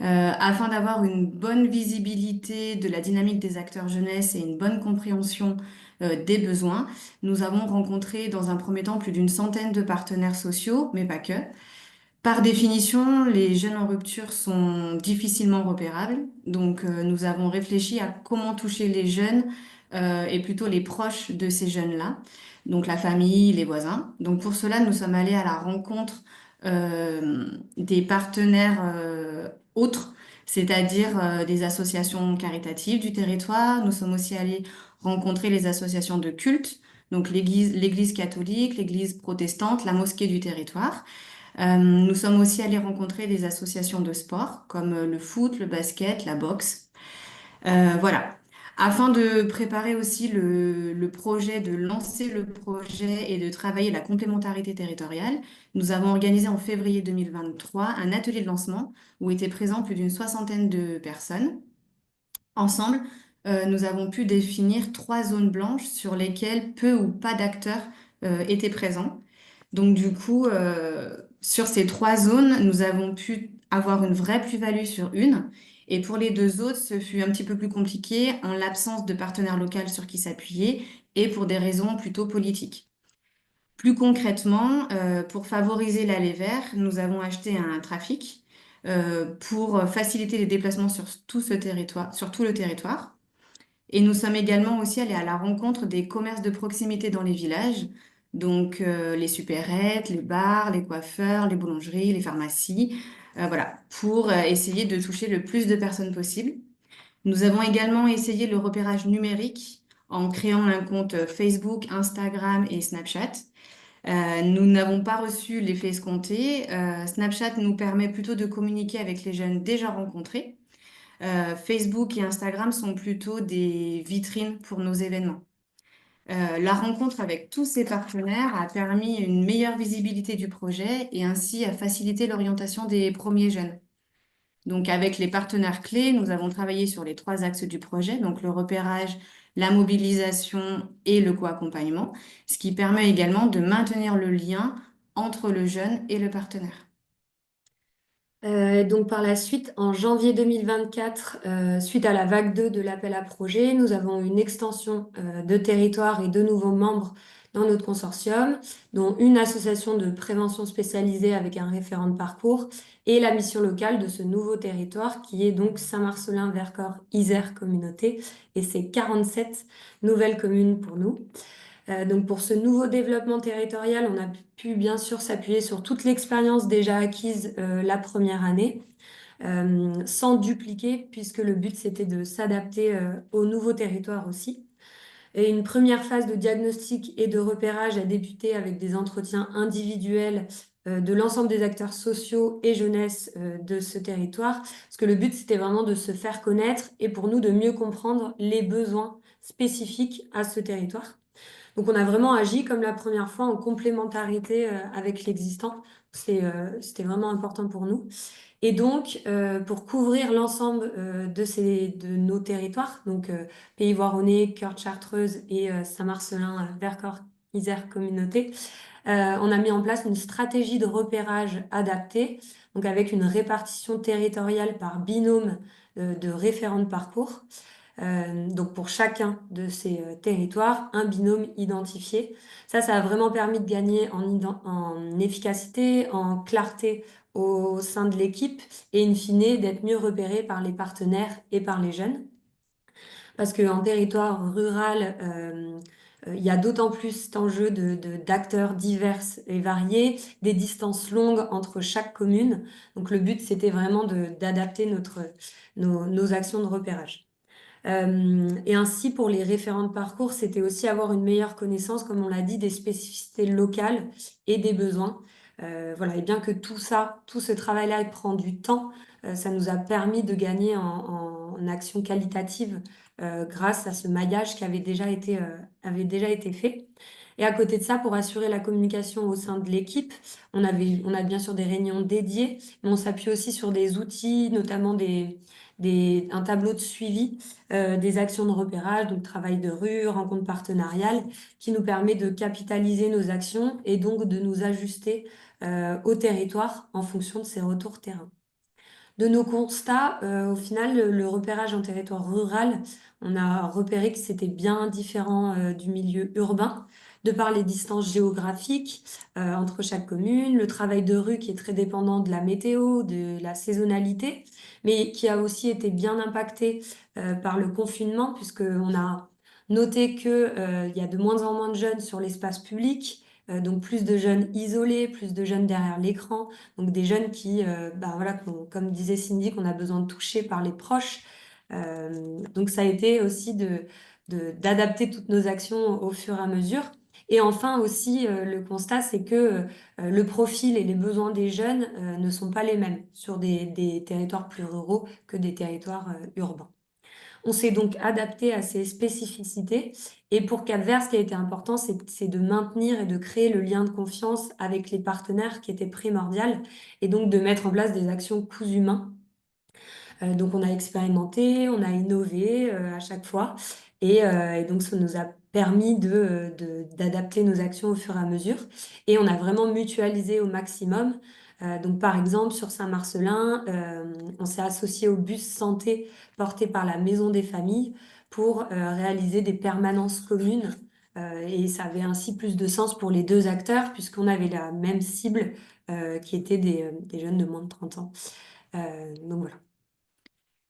Afin d'avoir une bonne visibilité de la dynamique des acteurs jeunesse et une bonne compréhension des besoins, nous avons rencontré dans un premier temps plus d'une centaine de partenaires sociaux, mais pas que. Par définition, les jeunes en rupture sont difficilement repérables. Donc, nous avons réfléchi à comment toucher les jeunes et plutôt les proches de ces jeunes-là, donc la famille, les voisins. Donc, pour cela, nous sommes allés à la rencontre des partenaires autres, c'est-à-dire des associations caritatives du territoire. Nous sommes aussi allés rencontrer les associations de culte, donc l'Église catholique, l'Église protestante, la mosquée du territoire. Nous sommes aussi allés rencontrer des associations de sport comme le foot, le basket, la boxe. Voilà. Afin de préparer aussi le projet, de lancer le projet et de travailler la complémentarité territoriale, nous avons organisé en février 2023 un atelier de lancement où étaient présents plus d'une soixantaine de personnes. Ensemble, nous avons pu définir 3 zones blanches sur lesquelles peu ou pas d'acteurs étaient présents. Donc du coup, sur ces 3 zones, nous avons pu avoir une vraie plus-value sur une. Et pour les 2 autres, ce fut un petit peu plus compliqué en l'absence de partenaires locaux sur qui s'appuyer et pour des raisons plutôt politiques. Plus concrètement, pour favoriser l'aller vert, nous avons acheté un trafic pour faciliter les déplacements sur tout le territoire. Et nous sommes également aussi allés à la rencontre des commerces de proximité dans les villages, donc les supérettes, les bars, les coiffeurs, les boulangeries, les pharmacies, voilà, pour essayer de toucher le plus de personnes possible. Nous avons également essayé le repérage numérique en créant un compte Facebook, Instagram et Snapchat. Nous n'avons pas reçu l'effet escompté. Snapchat nous permet plutôt de communiquer avec les jeunes déjà rencontrés. Facebook et Instagram sont plutôt des vitrines pour nos événements. La rencontre avec tous ces partenaires a permis une meilleure visibilité du projet et ainsi a facilité l'orientation des premiers jeunes. Donc, avec les partenaires clés, nous avons travaillé sur les 3 axes du projet, donc le repérage, la mobilisation et le co-accompagnement, ce qui permet également de maintenir le lien entre le jeune et le partenaire. Donc par la suite, en janvier 2024, suite à la vague 2 de l'appel à projet, nous avons une extension de territoire et de nouveaux membres dans notre consortium, dont une association de prévention spécialisée avec un référent de parcours et la mission locale de ce nouveau territoire qui est donc Saint-Marcellin, Vercors, Isère Communauté, et c'est 47 nouvelles communes pour nous. Donc pour ce nouveau développement territorial, on a pu bien sûr s'appuyer sur toute l'expérience déjà acquise la première année, sans dupliquer, puisque le but c'était de s'adapter au nouveau territoire aussi. Et une première phase de diagnostic et de repérage a débuté avec des entretiens individuels de l'ensemble des acteurs sociaux et jeunesse de ce territoire, parce que le but c'était vraiment de se faire connaître et pour nous de mieux comprendre les besoins spécifiques à ce territoire. Donc on a vraiment agi comme la première fois en complémentarité avec l'existant. C'était vraiment important pour nous. Et donc, pour couvrir l'ensemble de nos territoires, donc Pays Voironnais, Cœur de Chartreuse et Saint-Marcellin, Vercors, Isère Communauté, on a mis en place une stratégie de repérage adaptée, donc avec une répartition territoriale par binôme de référents de parcours. Donc pour chacun de ces territoires, un binôme identifié. Ça a vraiment permis de gagner en efficacité, en clarté au sein de l'équipe et in fine d'être mieux repéré par les partenaires et par les jeunes. Parce qu'en territoire rural, il y a d'autant plus cet enjeu d'acteurs divers et variés, des distances longues entre chaque commune. Donc le but, c'était vraiment d'adapter nos actions de repérage. Et ainsi, pour les référents de parcours, c'était aussi avoir une meilleure connaissance, comme on l'a dit, des spécificités locales et des besoins. Voilà. Et bien que tout ce travail-là prend du temps, ça nous a permis de gagner en action qualitative grâce à ce maillage qui avait déjà été fait. Et à côté de ça, pour assurer la communication au sein de l'équipe, on a bien sûr des réunions dédiées, mais on s'appuie aussi sur des outils, notamment un tableau de suivi des actions de repérage, donc travail de rue, rencontre partenariale, qui nous permet de capitaliser nos actions et donc de nous ajuster au territoire en fonction de ces retours terrain. De nos constats, au final, le repérage en territoire rural, on a repéré que c'était bien différent du milieu urbain, de par les distances géographiques entre chaque commune, le travail de rue qui est très dépendant de la météo, de la saisonnalité, mais qui a aussi été bien impacté par le confinement, puisqu'on a noté qu'il y a de moins en moins de jeunes sur l'espace public, donc plus de jeunes isolés, plus de jeunes derrière l'écran, donc des jeunes qui, voilà, comme disait Cindy, qu'on a besoin de toucher par les proches. Donc ça a été aussi d'adapter toutes nos actions au fur et à mesure. Et enfin aussi, le constat, c'est que le profil et les besoins des jeunes ne sont pas les mêmes sur des territoires plus ruraux que des territoires urbains. On s'est donc adapté à ces spécificités. Et pour Cap-Vert, ce qui a été important, c'est de maintenir et de créer le lien de confiance avec les partenaires qui était primordial et donc de mettre en place des actions coûts humains. Donc on a expérimenté, on a innové à chaque fois et donc ça nous a permis d'adapter nos actions au fur et à mesure et on a vraiment mutualisé au maximum. Donc par exemple sur Saint-Marcellin, on s'est associé au bus santé porté par la Maison des Familles pour réaliser des permanences communes et ça avait ainsi plus de sens pour les deux acteurs puisqu'on avait la même cible qui était des jeunes de moins de 30 ans. Donc voilà.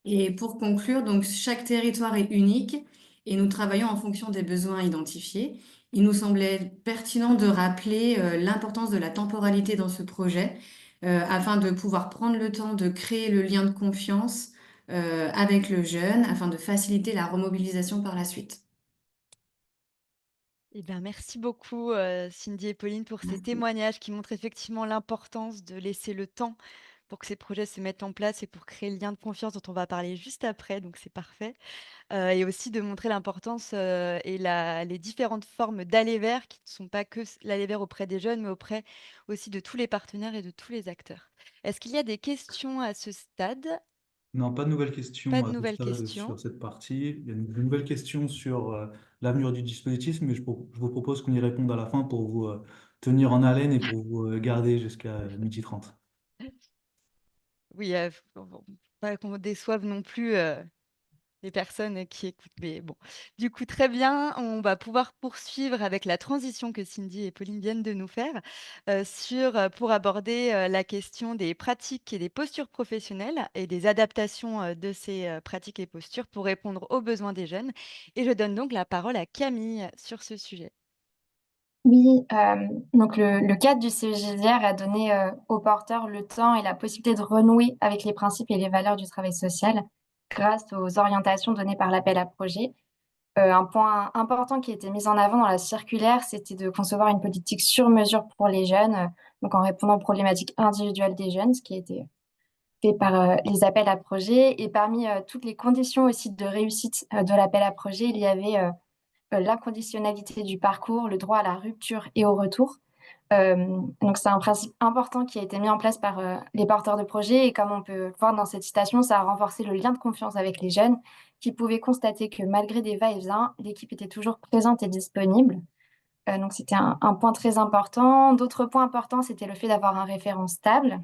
Et pour conclure, donc chaque territoire est unique et nous travaillons en fonction des besoins identifiés. Il nous semblait pertinent de rappeler l'importance de la temporalité dans ce projet afin de pouvoir prendre le temps de créer le lien de confiance avec le jeune afin de faciliter la remobilisation par la suite. Eh bien, merci beaucoup, Cindy et Pauline, pour ces témoignages qui montrent effectivement l'importance de laisser le temps pour que ces projets se mettent en place et pour créer le lien de confiance dont on va parler juste après, donc c'est parfait. Et aussi de montrer l'importance et les différentes formes d'aller vers qui ne sont pas que l'aller vers auprès des jeunes, mais auprès aussi de tous les partenaires et de tous les acteurs. Est-ce qu'il y a des questions à ce stade? Non, pas de nouvelles Pas questions de à ce nouvelles stade questions. sur cette partie. Il y a une nouvelle question sur l'avenir du dispositif, mais je vous propose qu'on y réponde à la fin pour vous tenir en haleine et pour vous garder jusqu'à 12h30. Oui, pas qu'on déçoive non plus les personnes qui écoutent. Mais bon, du coup, très bien. On va pouvoir poursuivre avec la transition que Cindy et Pauline viennent de nous faire pour aborder la question des pratiques et des postures professionnelles et des adaptations de ces pratiques et postures pour répondre aux besoins des jeunes. Et je donne donc la parole à Camille sur ce sujet. Oui, donc le cadre du CEJDR a donné aux porteurs le temps et la possibilité de renouer avec les principes et les valeurs du travail social grâce aux orientations données par l'appel à projet. Un point important qui a été mis en avant dans la circulaire, c'était de concevoir une politique sur mesure pour les jeunes, donc en répondant aux problématiques individuelles des jeunes, ce qui a été fait par les appels à projets. Et parmi toutes les conditions aussi de réussite de l'appel à projet, il y avait l'inconditionnalité du parcours, le droit à la rupture et au retour. Donc c'est un principe important qui a été mis en place par les porteurs de projets et comme on peut voir dans cette citation, ça a renforcé le lien de confiance avec les jeunes qui pouvaient constater que malgré des va-et-vient, l'équipe était toujours présente et disponible. Donc c'était un point très important. D'autres points importants, c'était le fait d'avoir un référent stable,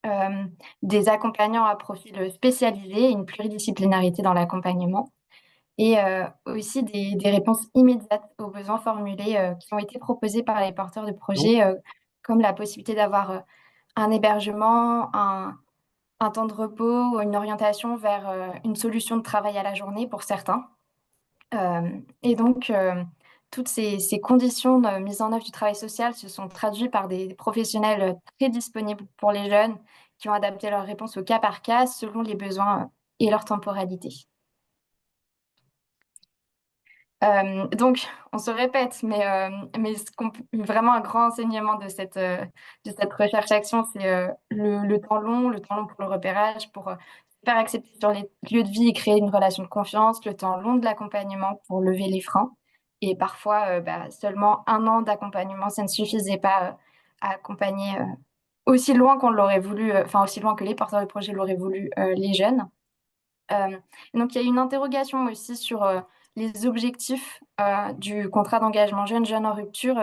euh, des accompagnants à profil spécialisé, une pluridisciplinarité dans l'accompagnement et aussi des réponses immédiates aux besoins formulés qui ont été proposés par les porteurs de projets, comme la possibilité d'avoir un hébergement, un temps de repos, une orientation vers une solution de travail à la journée pour certains. Et donc, toutes ces conditions de mise en œuvre du travail social se sont traduites par des professionnels très disponibles pour les jeunes qui ont adapté leurs réponses au cas par cas selon les besoins et leur temporalité. Donc, on se répète, mais vraiment un grand enseignement de cette recherche-action, c'est le temps long pour le repérage, pour se faire accepter sur les lieux de vie et créer une relation de confiance, le temps long de l'accompagnement pour lever les freins. Et parfois, seulement 1 an d'accompagnement, ça ne suffisait pas à accompagner aussi loin qu'on l'aurait voulu, enfin aussi loin que les porteurs de projet l'auraient voulu, les jeunes. Donc, il y a une interrogation aussi sur les objectifs du contrat d'engagement jeune, jeune en rupture,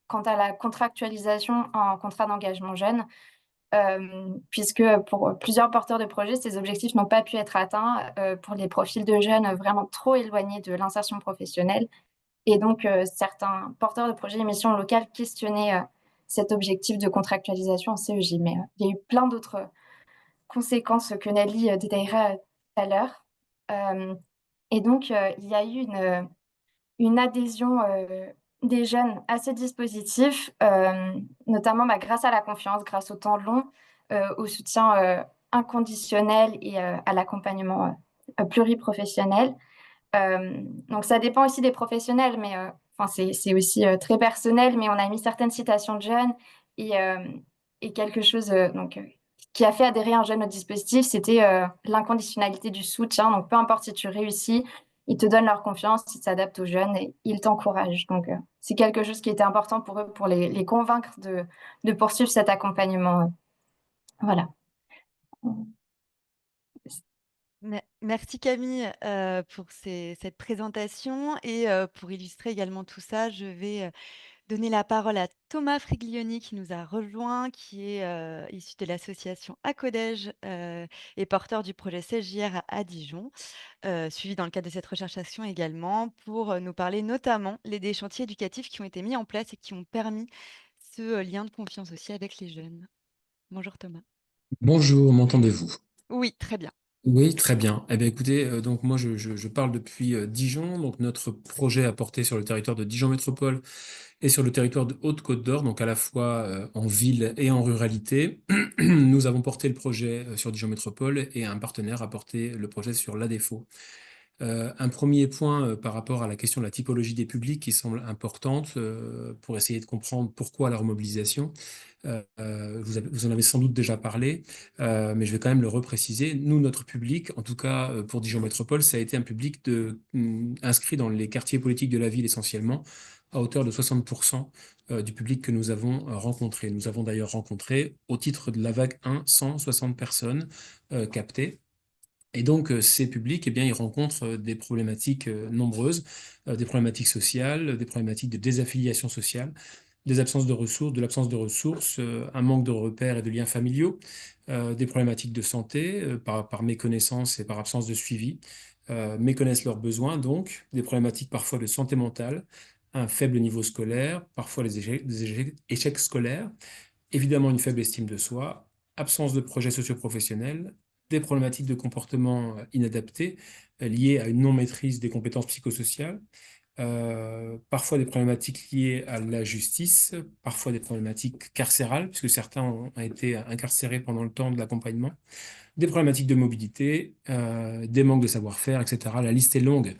quant à la contractualisation en contrat d'engagement jeune, puisque pour plusieurs porteurs de projets, ces objectifs n'ont pas pu être atteints pour les profils de jeunes vraiment trop éloignés de l'insertion professionnelle. Et donc, certains porteurs de projets et missions locales questionnaient cet objectif de contractualisation en CEJ. Mais il y a eu plein d'autres conséquences que Nelly détaillera tout à l'heure. Et donc, il y a eu une adhésion des jeunes à ces dispositifs, notamment grâce à la confiance, grâce au temps long, au soutien inconditionnel et à l'accompagnement pluriprofessionnel. Donc, ça dépend aussi des professionnels, mais c'est aussi très personnel, mais on a mis certaines citations de jeunes et quelque chose qui a fait adhérer un jeune au dispositif, c'était l'inconditionnalité du soutien. Donc, peu importe si tu réussis, ils te donnent leur confiance, ils s'adaptent aux jeunes et ils t'encouragent. Donc, c'est quelque chose qui était important pour eux, pour les convaincre de poursuivre cet accompagnement. Voilà. Merci Camille pour cette présentation et pour illustrer également tout ça, je vais donner la parole à Thomas Friglioni qui nous a rejoint, qui est issu de l'association Acodège et porteur du projet CJR à Dijon, suivi dans le cadre de cette recherche-action également, pour nous parler notamment des chantiers éducatifs qui ont été mis en place et qui ont permis ce lien de confiance aussi avec les jeunes. Bonjour Thomas. Bonjour, m'entendez-vous? Oui, très bien. Oui, très bien. Eh bien, écoutez, donc moi, je parle depuis Dijon. Donc, notre projet a porté sur le territoire de Dijon Métropole et sur le territoire de Haute-Côte d'Or, donc à la fois en ville et en ruralité. Nous avons porté le projet sur Dijon Métropole et un partenaire a porté le projet sur La Défaut. Un premier point par rapport à la question de la typologie des publics qui semble importante pour essayer de comprendre pourquoi leur mobilisation. Vous en avez sans doute déjà parlé, mais je vais quand même le repréciser. Nous, notre public, en tout cas pour Dijon Métropole, ça a été un public inscrit dans les quartiers politiques de la ville essentiellement, à hauteur de 60% du public que nous avons rencontré. Nous avons d'ailleurs rencontré, au titre de la vague 1, 160 personnes captées. Et donc, ces publics, eh bien, ils rencontrent des problématiques nombreuses, des problématiques sociales, des problématiques de désaffiliation sociale, des absences de ressources, de l'absence de ressources, un manque de repères et de liens familiaux, des problématiques de santé par méconnaissance et par absence de suivi, méconnaissent leurs besoins, donc des problématiques parfois de santé mentale, un faible niveau scolaire, parfois des échecs scolaires, évidemment une faible estime de soi, absence de projet socio-professionnel, des problématiques de comportement inadaptés liées à une non-maîtrise des compétences psychosociales, parfois des problématiques liées à la justice, parfois des problématiques carcérales, puisque certains ont été incarcérés pendant le temps de l'accompagnement, des problématiques de mobilité, des manques de savoir-faire, etc. La liste est longue.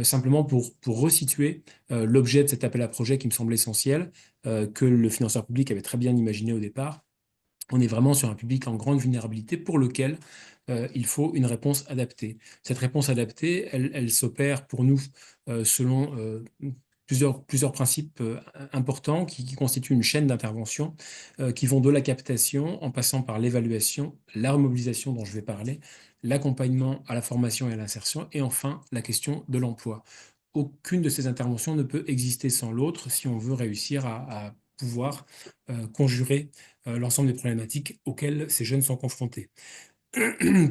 Simplement pour resituer l'objet de cet appel à projet qui me semble essentiel, que le financeur public avait très bien imaginé au départ. On est vraiment sur un public en grande vulnérabilité pour lequel il faut une réponse adaptée. Cette réponse adaptée, elle s'opère pour nous selon plusieurs principes importants qui constituent une chaîne d'intervention qui vont de la captation en passant par l'évaluation, la remobilisation dont je vais parler, l'accompagnement à la formation et à l'insertion, et enfin la question de l'emploi. Aucune de ces interventions ne peut exister sans l'autre si on veut réussir à pouvoir conjurer l'ensemble des problématiques auxquelles ces jeunes sont confrontés.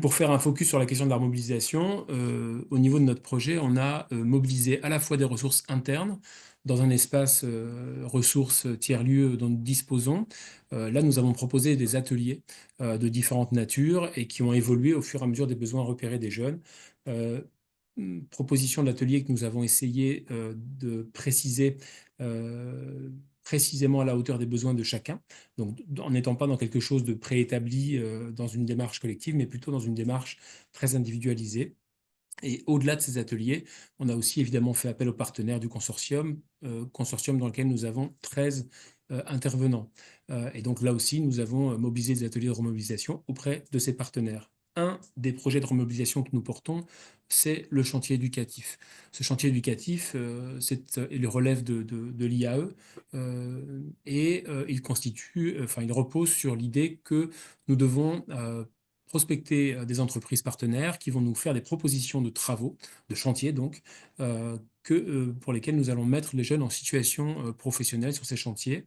Pour faire un focus sur la question de la mobilisation, au niveau de notre projet, on a mobilisé à la fois des ressources internes dans un espace ressources tiers-lieux dont nous disposons. Là, nous avons proposé des ateliers de différentes natures et qui ont évolué au fur et à mesure des besoins repérés des jeunes. Proposition d'atelier que nous avons essayé de préciser précisément à la hauteur des besoins de chacun, donc en n'étant pas dans quelque chose de préétabli dans une démarche collective, mais plutôt dans une démarche très individualisée. Et au-delà de ces ateliers, on a aussi évidemment fait appel aux partenaires du consortium dans lequel nous avons 13 intervenants. Et donc là aussi, nous avons mobilisé des ateliers de remobilisation auprès de ces partenaires. Un des projets de remobilisation que nous portons, c'est le chantier éducatif. Ce chantier éducatif, il relève de l'IAE et il repose sur l'idée que nous devons prospecter des entreprises partenaires qui vont nous faire des propositions de travaux, de chantiers donc, pour lesquels nous allons mettre les jeunes en situation professionnelle sur ces chantiers.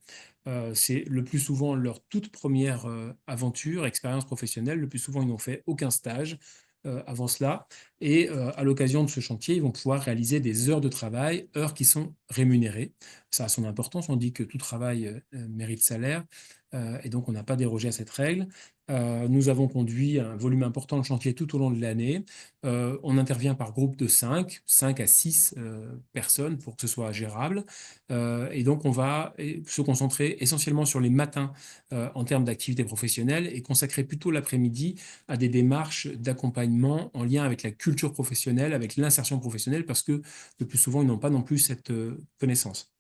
C'est le plus souvent leur toute première aventure, expérience professionnelle. Le plus souvent, ils n'ont fait aucun stage avant cela. Et à l'occasion de ce chantier, ils vont pouvoir réaliser des heures de travail, heures qui sont rémunérées. Ça a son importance. On dit que tout travail mérite salaire. Et donc, on n'a pas dérogé à cette règle. Nous avons conduit un volume important de chantiers tout au long de l'année. On intervient par groupe de 5 à 6 personnes pour que ce soit gérable. Et donc, on va se concentrer essentiellement sur les matins en termes d'activité professionnelle et consacrer plutôt l'après-midi à des démarches d'accompagnement en lien avec la culture professionnelle, avec l'insertion professionnelle, parce que le plus souvent, ils n'ont pas non plus cette connaissance.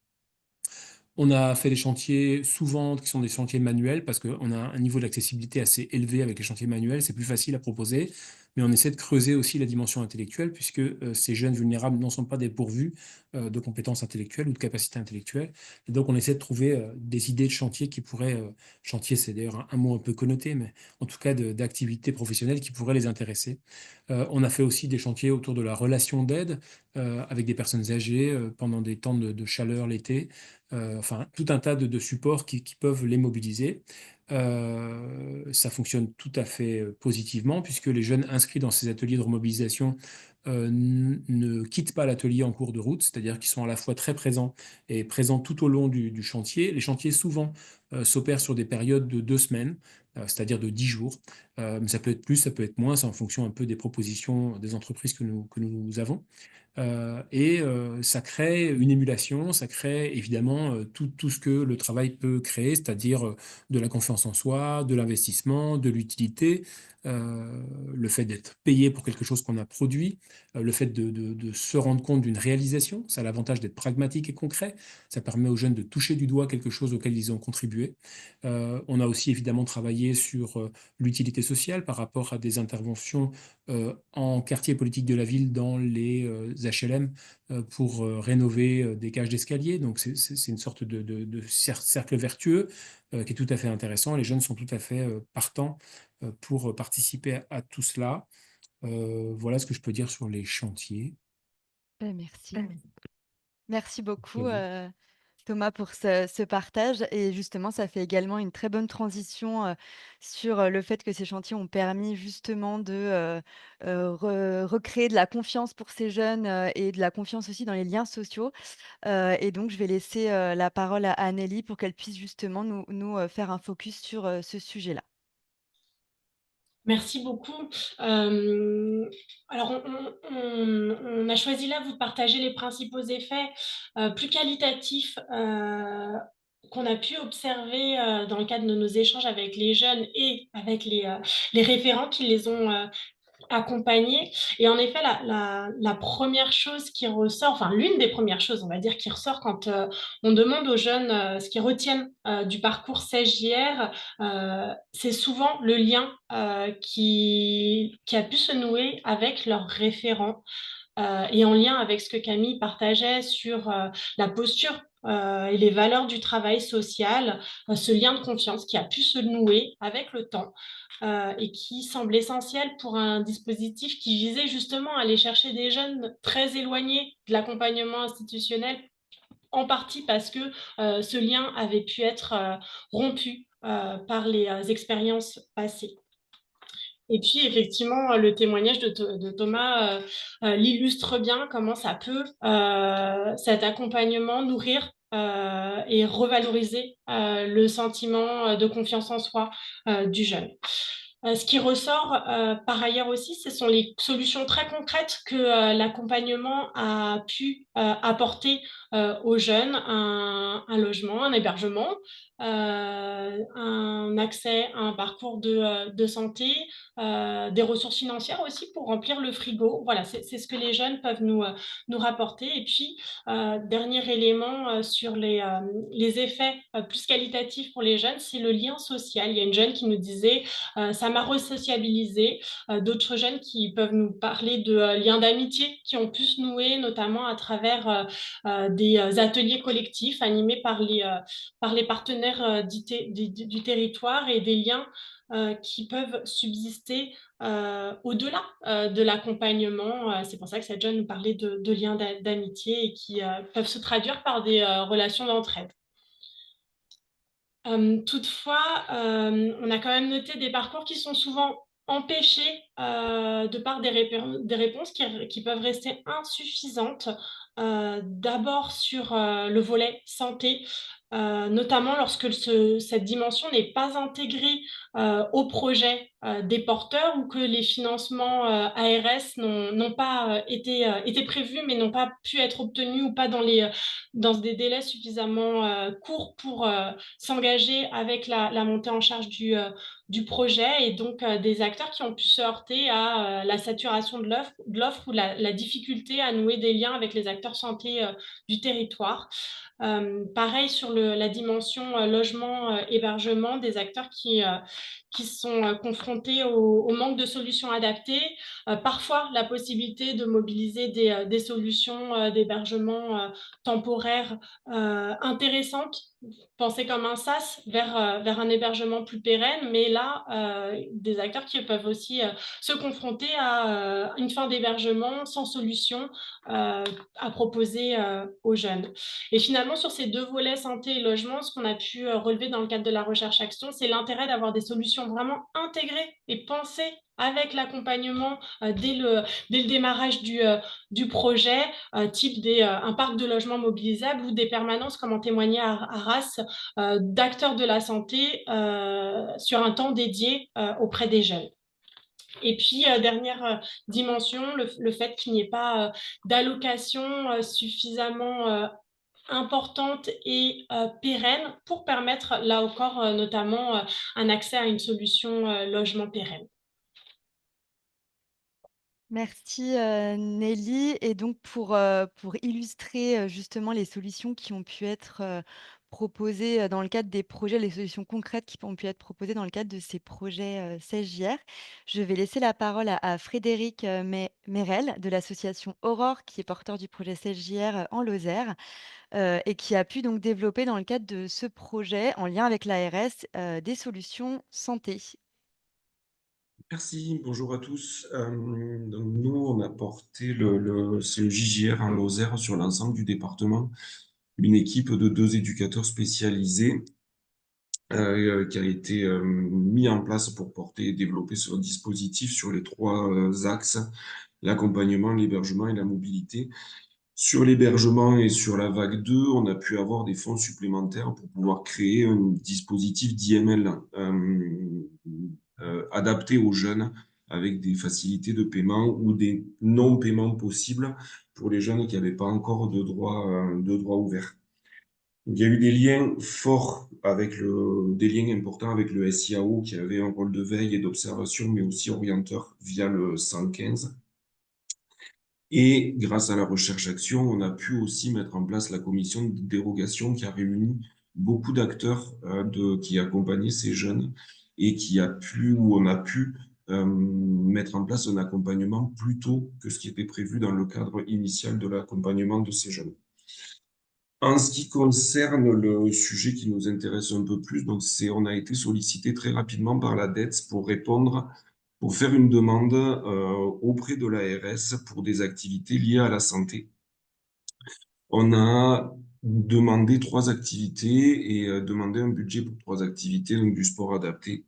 On a fait des chantiers souvent qui sont des chantiers manuels parce qu'on a un niveau d'accessibilité assez élevé avec les chantiers manuels, c'est plus facile à proposer, mais on essaie de creuser aussi la dimension intellectuelle puisque ces jeunes vulnérables n'en sont pas dépourvus de compétences intellectuelles ou de capacités intellectuelles. Et donc on essaie de trouver des idées de chantier qui pourraient, chantier c'est d'ailleurs un mot un peu connoté, mais en tout cas d'activités professionnelles qui pourraient les intéresser. On a fait aussi des chantiers autour de la relation d'aide avec des personnes âgées pendant des temps de chaleur l'été. Enfin, tout un tas de supports qui peuvent les mobiliser. Ça fonctionne tout à fait positivement puisque les jeunes inscrits dans ces ateliers de remobilisation ne quittent pas l'atelier en cours de route, c'est-à-dire qu'ils sont à la fois très présents et présents tout au long du chantier. Les chantiers souvent s'opèrent sur des périodes de 2 semaines, c'est-à-dire de 10 jours. Mais ça peut être plus, ça peut être moins, c'est en fonction un peu des propositions des entreprises que nous avons. Ça crée une émulation, ça crée évidemment tout ce que le travail peut créer, c'est-à-dire de la confiance en soi, de l'investissement, de l'utilité, le fait d'être payé pour quelque chose qu'on a produit, le fait de se rendre compte d'une réalisation. Ça a l'avantage d'être pragmatique et concret. Ça permet aux jeunes de toucher du doigt quelque chose auquel ils ont contribué. On a aussi évidemment travaillé sur l'utilité sociale par rapport à des interventions en quartier politique de la ville dans les HLM pour rénover des cages d'escalier. Donc c'est une sorte de cercle vertueux qui est tout à fait intéressant. Les jeunes sont tout à fait partants pour participer à tout cela. Voilà ce que je peux dire sur les chantiers. Merci. Merci beaucoup, Thomas pour ce partage. Et justement, ça fait également une très bonne transition sur le fait que ces chantiers ont permis justement de recréer de la confiance pour ces jeunes et de la confiance aussi dans les liens sociaux. Et donc, je vais laisser la parole à Anneli pour qu'elle puisse justement nous faire un focus sur ce sujet-là. Merci beaucoup. Alors, on a choisi là, vous, de partager les principaux effets plus qualitatifs qu'on a pu observer dans le cadre de nos échanges avec les jeunes et avec les référents qui les ont accompagnés. Et en effet, la première chose qui ressort, enfin l'une des premières choses, on va dire, qui ressort quand on demande aux jeunes ce qu'ils retiennent du parcours CESJR, c'est souvent le lien qui a pu se nouer avec leurs référents et en lien avec ce que Camille partageait sur la posture et les valeurs du travail social, ce lien de confiance qui a pu se nouer avec le temps et qui semble essentiel pour un dispositif qui visait justement à aller chercher des jeunes très éloignés de l'accompagnement institutionnel, en partie parce que ce lien avait pu être rompu par les expériences passées. Et puis, effectivement, le témoignage de Thomas l'illustre bien, comment ça peut, cet accompagnement, nourrir et revaloriser le sentiment de confiance en soi du jeune. Ce qui ressort par ailleurs aussi, ce sont les solutions très concrètes que l'accompagnement a pu apporter aux jeunes, un logement, un hébergement, un accès à un parcours de santé, des ressources financières aussi pour remplir le frigo. Voilà, c'est ce que les jeunes peuvent nous rapporter. Et puis, dernier élément sur les effets plus qualitatifs pour les jeunes, c'est le lien social. Il y a une jeune qui nous disait ça m'a resociabilisé. D'autres jeunes qui peuvent nous parler de liens d'amitié qui ont pu se nouer, notamment à travers des ateliers collectifs animés par les partenaires du territoire et des liens qui peuvent subsister au-delà de l'accompagnement. C'est pour ça que cette jeune nous parlait de liens d'amitié et qui peuvent se traduire par des relations d'entraide. Toutefois, on a quand même noté des parcours qui sont souvent empêchés de par des réponses qui peuvent rester insuffisantes. D'abord sur le volet santé, notamment lorsque cette dimension n'est pas intégrée au projet des porteurs ou que les financements ARS n'ont pas été prévus mais n'ont pas pu être obtenus ou pas dans des délais suffisamment courts pour s'engager avec la montée en charge du projet et donc des acteurs qui ont pu se heurter à la saturation de l'offre ou la difficulté à nouer des liens avec les acteurs santé du territoire. Pareil sur la dimension logement, hébergement, des acteurs qui sont confrontés au manque de solutions adaptées, parfois la possibilité de mobiliser des solutions d'hébergement temporaire intéressantes, penser comme un SAS vers un hébergement plus pérenne, mais là, des acteurs qui peuvent aussi se confronter à une fin d'hébergement sans solution à proposer aux jeunes. Et finalement, sur ces deux volets, santé et logement, ce qu'on a pu relever dans le cadre de la recherche-action, c'est l'intérêt d'avoir des solutions vraiment intégrées et pensées avec l'accompagnement dès le démarrage du projet, type un parc de logements mobilisables ou des permanences, comme en témoignait Arras, d'acteurs de la santé sur un temps dédié auprès des jeunes. Et puis, dernière dimension, le fait qu'il n'y ait pas d'allocation suffisamment importante et pérenne pour permettre, là encore, notamment un accès à une solution logement pérenne. Merci Nelly. Et donc pour illustrer justement les solutions qui ont pu être proposées dans le cadre des projets, les solutions concrètes qui ont pu être proposées dans le cadre de ces projets CESJR, je vais laisser la parole à Frédéric Merel de l'association Aurore, qui est porteur du projet CESJR en Lozère et qui a pu donc développer dans le cadre de ce projet, en lien avec l'ARS, des solutions santé. Merci, bonjour à tous. Donc nous, on a porté c'est le JJR en Lozère sur l'ensemble du département, une équipe de 2 éducateurs spécialisés qui a été mis en place pour porter et développer ce dispositif sur les 3 axes, l'accompagnement, l'hébergement et la mobilité. Sur l'hébergement et sur la vague 2, on a pu avoir des fonds supplémentaires pour pouvoir créer un dispositif d'IML adapté aux jeunes avec des facilités de paiement ou des non-paiements possibles pour les jeunes qui n'avaient pas encore de droit ouvert. Il y a eu des liens forts des liens importants avec le SIAO qui avait un rôle de veille et d'observation, mais aussi orienteur via le 115. Et grâce à la recherche-action, on a pu aussi mettre en place la commission de dérogation qui a réuni beaucoup d'acteurs qui accompagnaient ces jeunes et où on a pu mettre en place un accompagnement plus tôt que ce qui était prévu dans le cadre initial de l'accompagnement de ces jeunes. En ce qui concerne le sujet qui nous intéresse un peu plus, donc on a été sollicité très rapidement par la DETS pour faire une demande auprès de l'ARS pour des activités liées à la santé. On a demandé 3 activités et demandé un budget pour 3 activités, donc du sport adapté,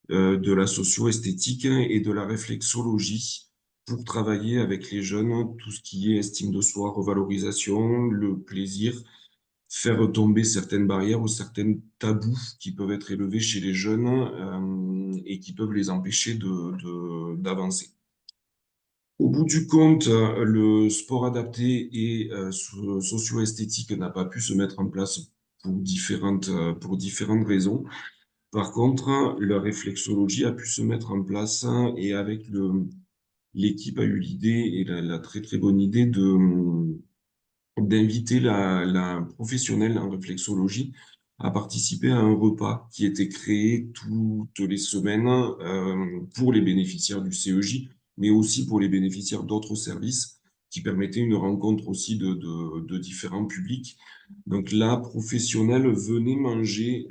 de la socio-esthétique et de la réflexologie pour travailler avec les jeunes, tout ce qui est estime de soi, revalorisation, le plaisir, faire tomber certaines barrières ou certains tabous qui peuvent être élevés chez les jeunes et qui peuvent les empêcher d'avancer. Au bout du compte, le sport adapté et socio-esthétique n'a pas pu se mettre en place pour différentes raisons. Par contre, la réflexologie a pu se mettre en place et avec l'équipe a eu l'idée et la très très bonne idée d'inviter la professionnelle en réflexologie à participer à un repas qui était créé toutes les semaines pour les bénéficiaires du CEJ, mais aussi pour les bénéficiaires d'autres services qui permettaient une rencontre aussi de différents publics. Donc la professionnelle venait manger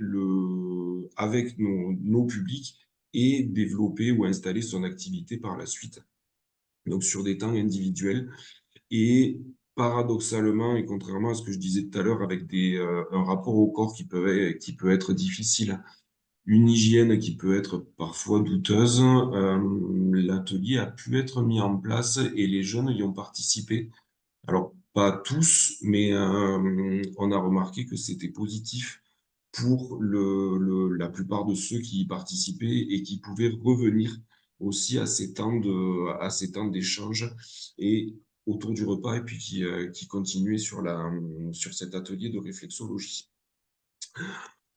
avec nos publics et développer ou installer son activité par la suite. Donc sur des temps individuels. Et paradoxalement, et contrairement à ce que je disais tout à l'heure, avec un rapport au corps qui peut être difficile, une hygiène qui peut être parfois douteuse, l'atelier a pu être mis en place et les jeunes y ont participé. Alors, pas tous, mais on a remarqué que c'était positif pour la plupart de ceux qui y participaient et qui pouvaient revenir aussi à ces temps d'échange et autour du repas et puis qui continuaient sur cet atelier de réflexologie.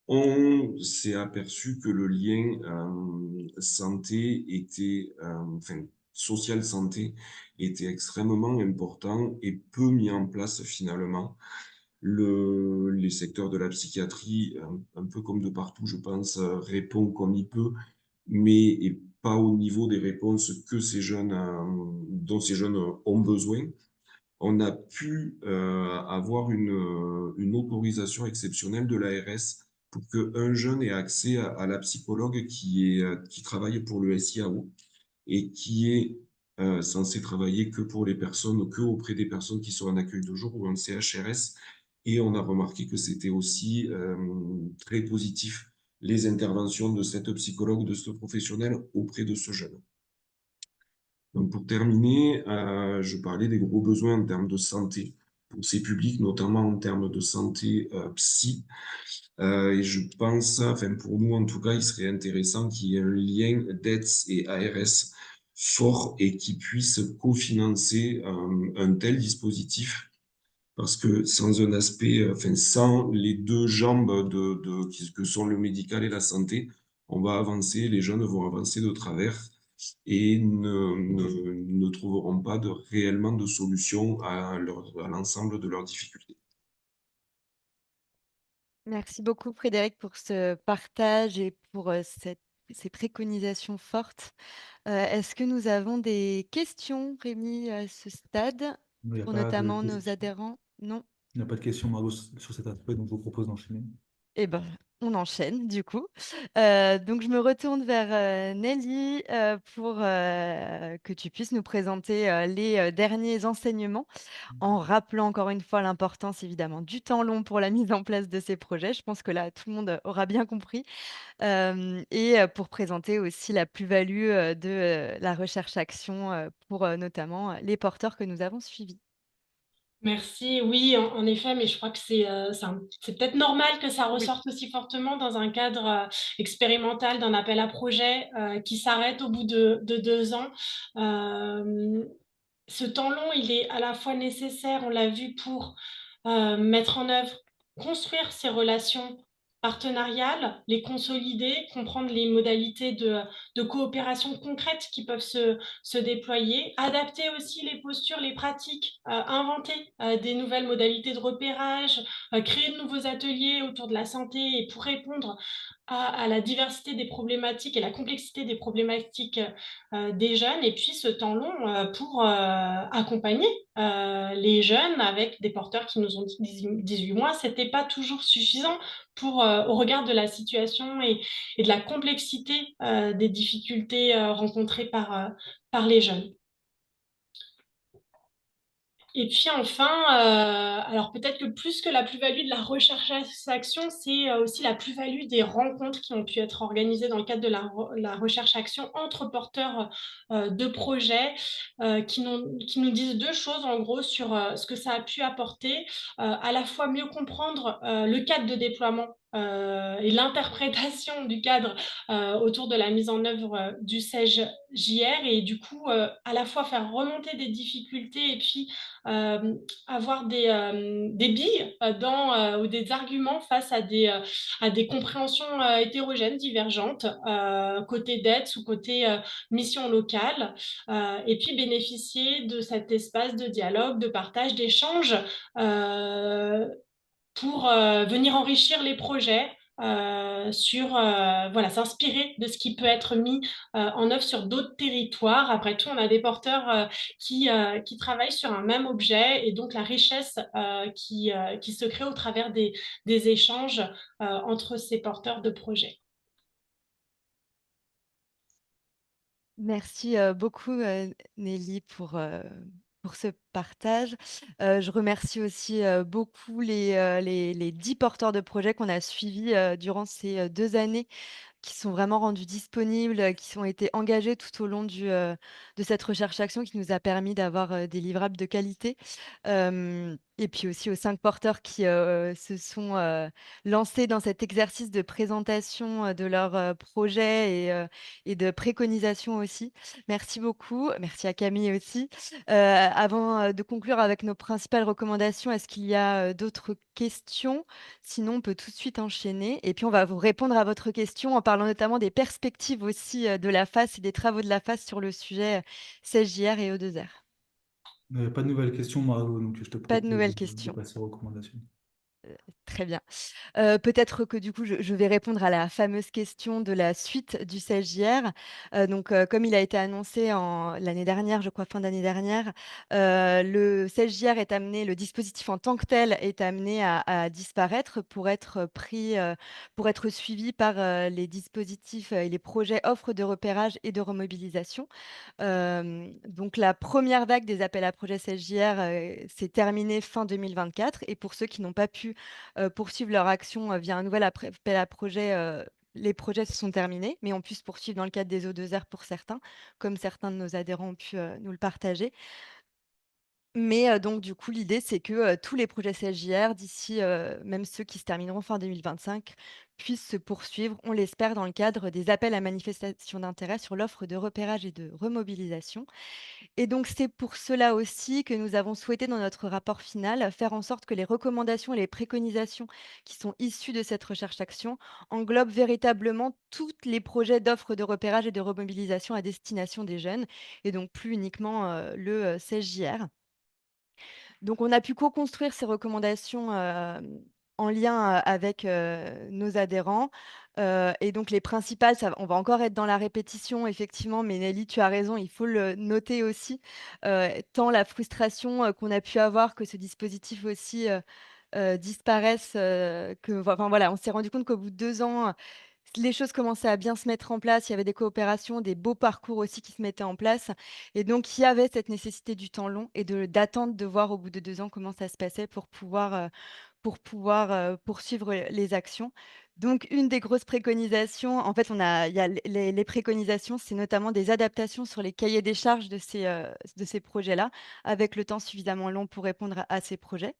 On s'est aperçu que le lien santé social santé était extrêmement important et peu mis en place finalement. Les secteurs de la psychiatrie, un peu comme de partout, je pense, répond comme il peut, mais pas au niveau des réponses dont ces jeunes ont besoin. On a pu avoir une autorisation exceptionnelle de l'ARS pour qu'un jeune ait accès à la psychologue qui travaille pour le SIAO et qui est censé travailler que auprès des personnes qui sont en accueil de jour ou en CHRS. Et on a remarqué que c'était aussi très positif, les interventions de cette psychologue, de ce professionnel auprès de ce jeune. Donc pour terminer, je parlais des gros besoins en termes de santé pour ces publics, notamment en termes de santé psy. Et je pense, pour nous en tout cas, il serait intéressant qu'il y ait un lien DETS et ARS fort et qui puisse cofinancer un tel dispositif. Parce que sans un aspect, sans les 2 jambes que sont le médical et la santé, on va avancer, les jeunes vont avancer de travers et ne trouveront pas réellement de solution à l'ensemble de leurs difficultés. Merci beaucoup Frédéric pour ce partage et pour ces préconisations fortes. Est-ce que nous avons des questions, Rémi, à ce stade, Il n'y a pour pas de notamment nos questions. adhérents? Non? Il n'y a pas de questions, Margot, sur cet aspect, donc je vous propose d'enchaîner. Eh ben, on enchaîne du coup. Donc je me retourne vers Nelly pour que tu puisses nous présenter les derniers enseignements en rappelant encore une fois l'importance évidemment du temps long pour la mise en place de ces projets. Je pense que là, tout le monde aura bien compris. Et pour présenter aussi la plus-value de la recherche-action pour notamment les porteurs que nous avons suivis. Merci. Oui, en effet, mais je crois que c'est peut-être normal que ça Oui. ressorte aussi fortement dans un cadre expérimental d'un appel à projet qui s'arrête au bout de 2 ans. Ce temps long, il est à la fois nécessaire, on l'a vu, pour mettre en œuvre, construire ces relations partenariales, les consolider, comprendre les modalités de coopération concrètes qui peuvent se déployer, adapter aussi les postures, les pratiques, inventer des nouvelles modalités de repérage, créer de nouveaux ateliers autour de la santé et pour répondre à la diversité des problématiques et la complexité des problématiques des jeunes, et puis ce temps long pour accompagner les jeunes avec des porteurs qui nous ont dit 18 mois, c'était pas toujours suffisant pour, au regard de la situation et de la complexité des difficultés rencontrées par les jeunes. Et puis enfin, alors peut-être que plus que la plus-value de la recherche-action, c'est aussi la plus-value des rencontres qui ont pu être organisées dans le cadre de la recherche-action entre porteurs de projets qui nous disent 2 choses en gros sur ce que ça a pu apporter, à la fois mieux comprendre le cadre de déploiement et l'interprétation du cadre autour de la mise en œuvre du CEJ-JR et du coup à la fois faire remonter des difficultés et puis avoir des billes ou des arguments face à des compréhensions hétérogènes, divergentes, côté dette ou côté mission locale, et puis bénéficier de cet espace de dialogue, de partage, d'échange pour venir enrichir les projets voilà, s'inspirer de ce qui peut être mis en œuvre sur d'autres territoires. Après tout, on a des porteurs qui travaillent sur un même objet et donc la richesse qui se crée au travers des échanges entre ces porteurs de projets. Merci beaucoup Nelly pour ce partage. Je remercie aussi beaucoup les 10 porteurs de projets qu'on a suivis durant ces 2 années qui sont vraiment rendus disponibles, qui ont été engagés tout au long de cette recherche-action qui nous a permis d'avoir des livrables de qualité. Et puis aussi aux 5 porteurs qui se sont lancés dans cet exercice de présentation de leur projet et de préconisation aussi. Merci beaucoup. Merci à Camille aussi. Avant de conclure avec nos principales recommandations, est-ce qu'il y a d'autres questions? Sinon, on peut tout de suite enchaîner. Et puis, on va vous répondre à votre question en parlant notamment des perspectives aussi de la FAS et des travaux de la FAS sur le sujet CSJR et O2R. Pas de nouvelles questions, Margot, donc je te Pas de propose nouvelles de questions. passer aux recommandations. Très bien. Peut-être que du coup, je vais répondre à la fameuse question de la suite du CSJR. Donc, comme il a été annoncé l'année dernière, je crois fin d'année dernière, le CSJR est amené, le dispositif en tant que tel est amené à disparaître pour être pour être suivi par les dispositifs et les projets offres de repérage et de remobilisation. Donc la première vague des appels à projets CSJR s'est terminée fin 2024 et pour ceux qui n'ont pas pu poursuivre leur action via un nouvel appel à projet, les projets se sont terminés, mais ont pu se poursuivre dans le cadre des O2R pour certains, comme certains de nos adhérents ont pu nous le partager. Mais donc du coup, l'idée, c'est que tous les projets CSJR, d'ici, même ceux qui se termineront fin 2025, puissent se poursuivre, on l'espère, dans le cadre des appels à manifestation d'intérêt sur l'offre de repérage et de remobilisation. Et donc, c'est pour cela aussi que nous avons souhaité, dans notre rapport final, faire en sorte que les recommandations et les préconisations qui sont issues de cette recherche-action englobent véritablement tous les projets d'offres de repérage et de remobilisation à destination des jeunes, et donc plus uniquement le CSJR. Donc, on a pu co-construire ces recommandations en lien avec nos adhérents. Et donc, les principales, on va encore être dans la répétition, effectivement, mais Nelly, tu as raison, il faut le noter aussi, tant la frustration qu'on a pu avoir que ce dispositif aussi disparaissent, enfin voilà, on s'est rendu compte qu'au bout de 2 ans, les choses commençaient à bien se mettre en place. Il y avait des coopérations, des beaux parcours aussi qui se mettaient en place et donc il y avait cette nécessité du temps long et d'attendre de voir au bout de 2 ans comment ça se passait pour pouvoir, poursuivre les actions. Donc une des grosses préconisations, en fait, il y a les préconisations, c'est notamment des adaptations sur les cahiers des charges de ces projets-là, avec le temps suffisamment long pour répondre à ces projets.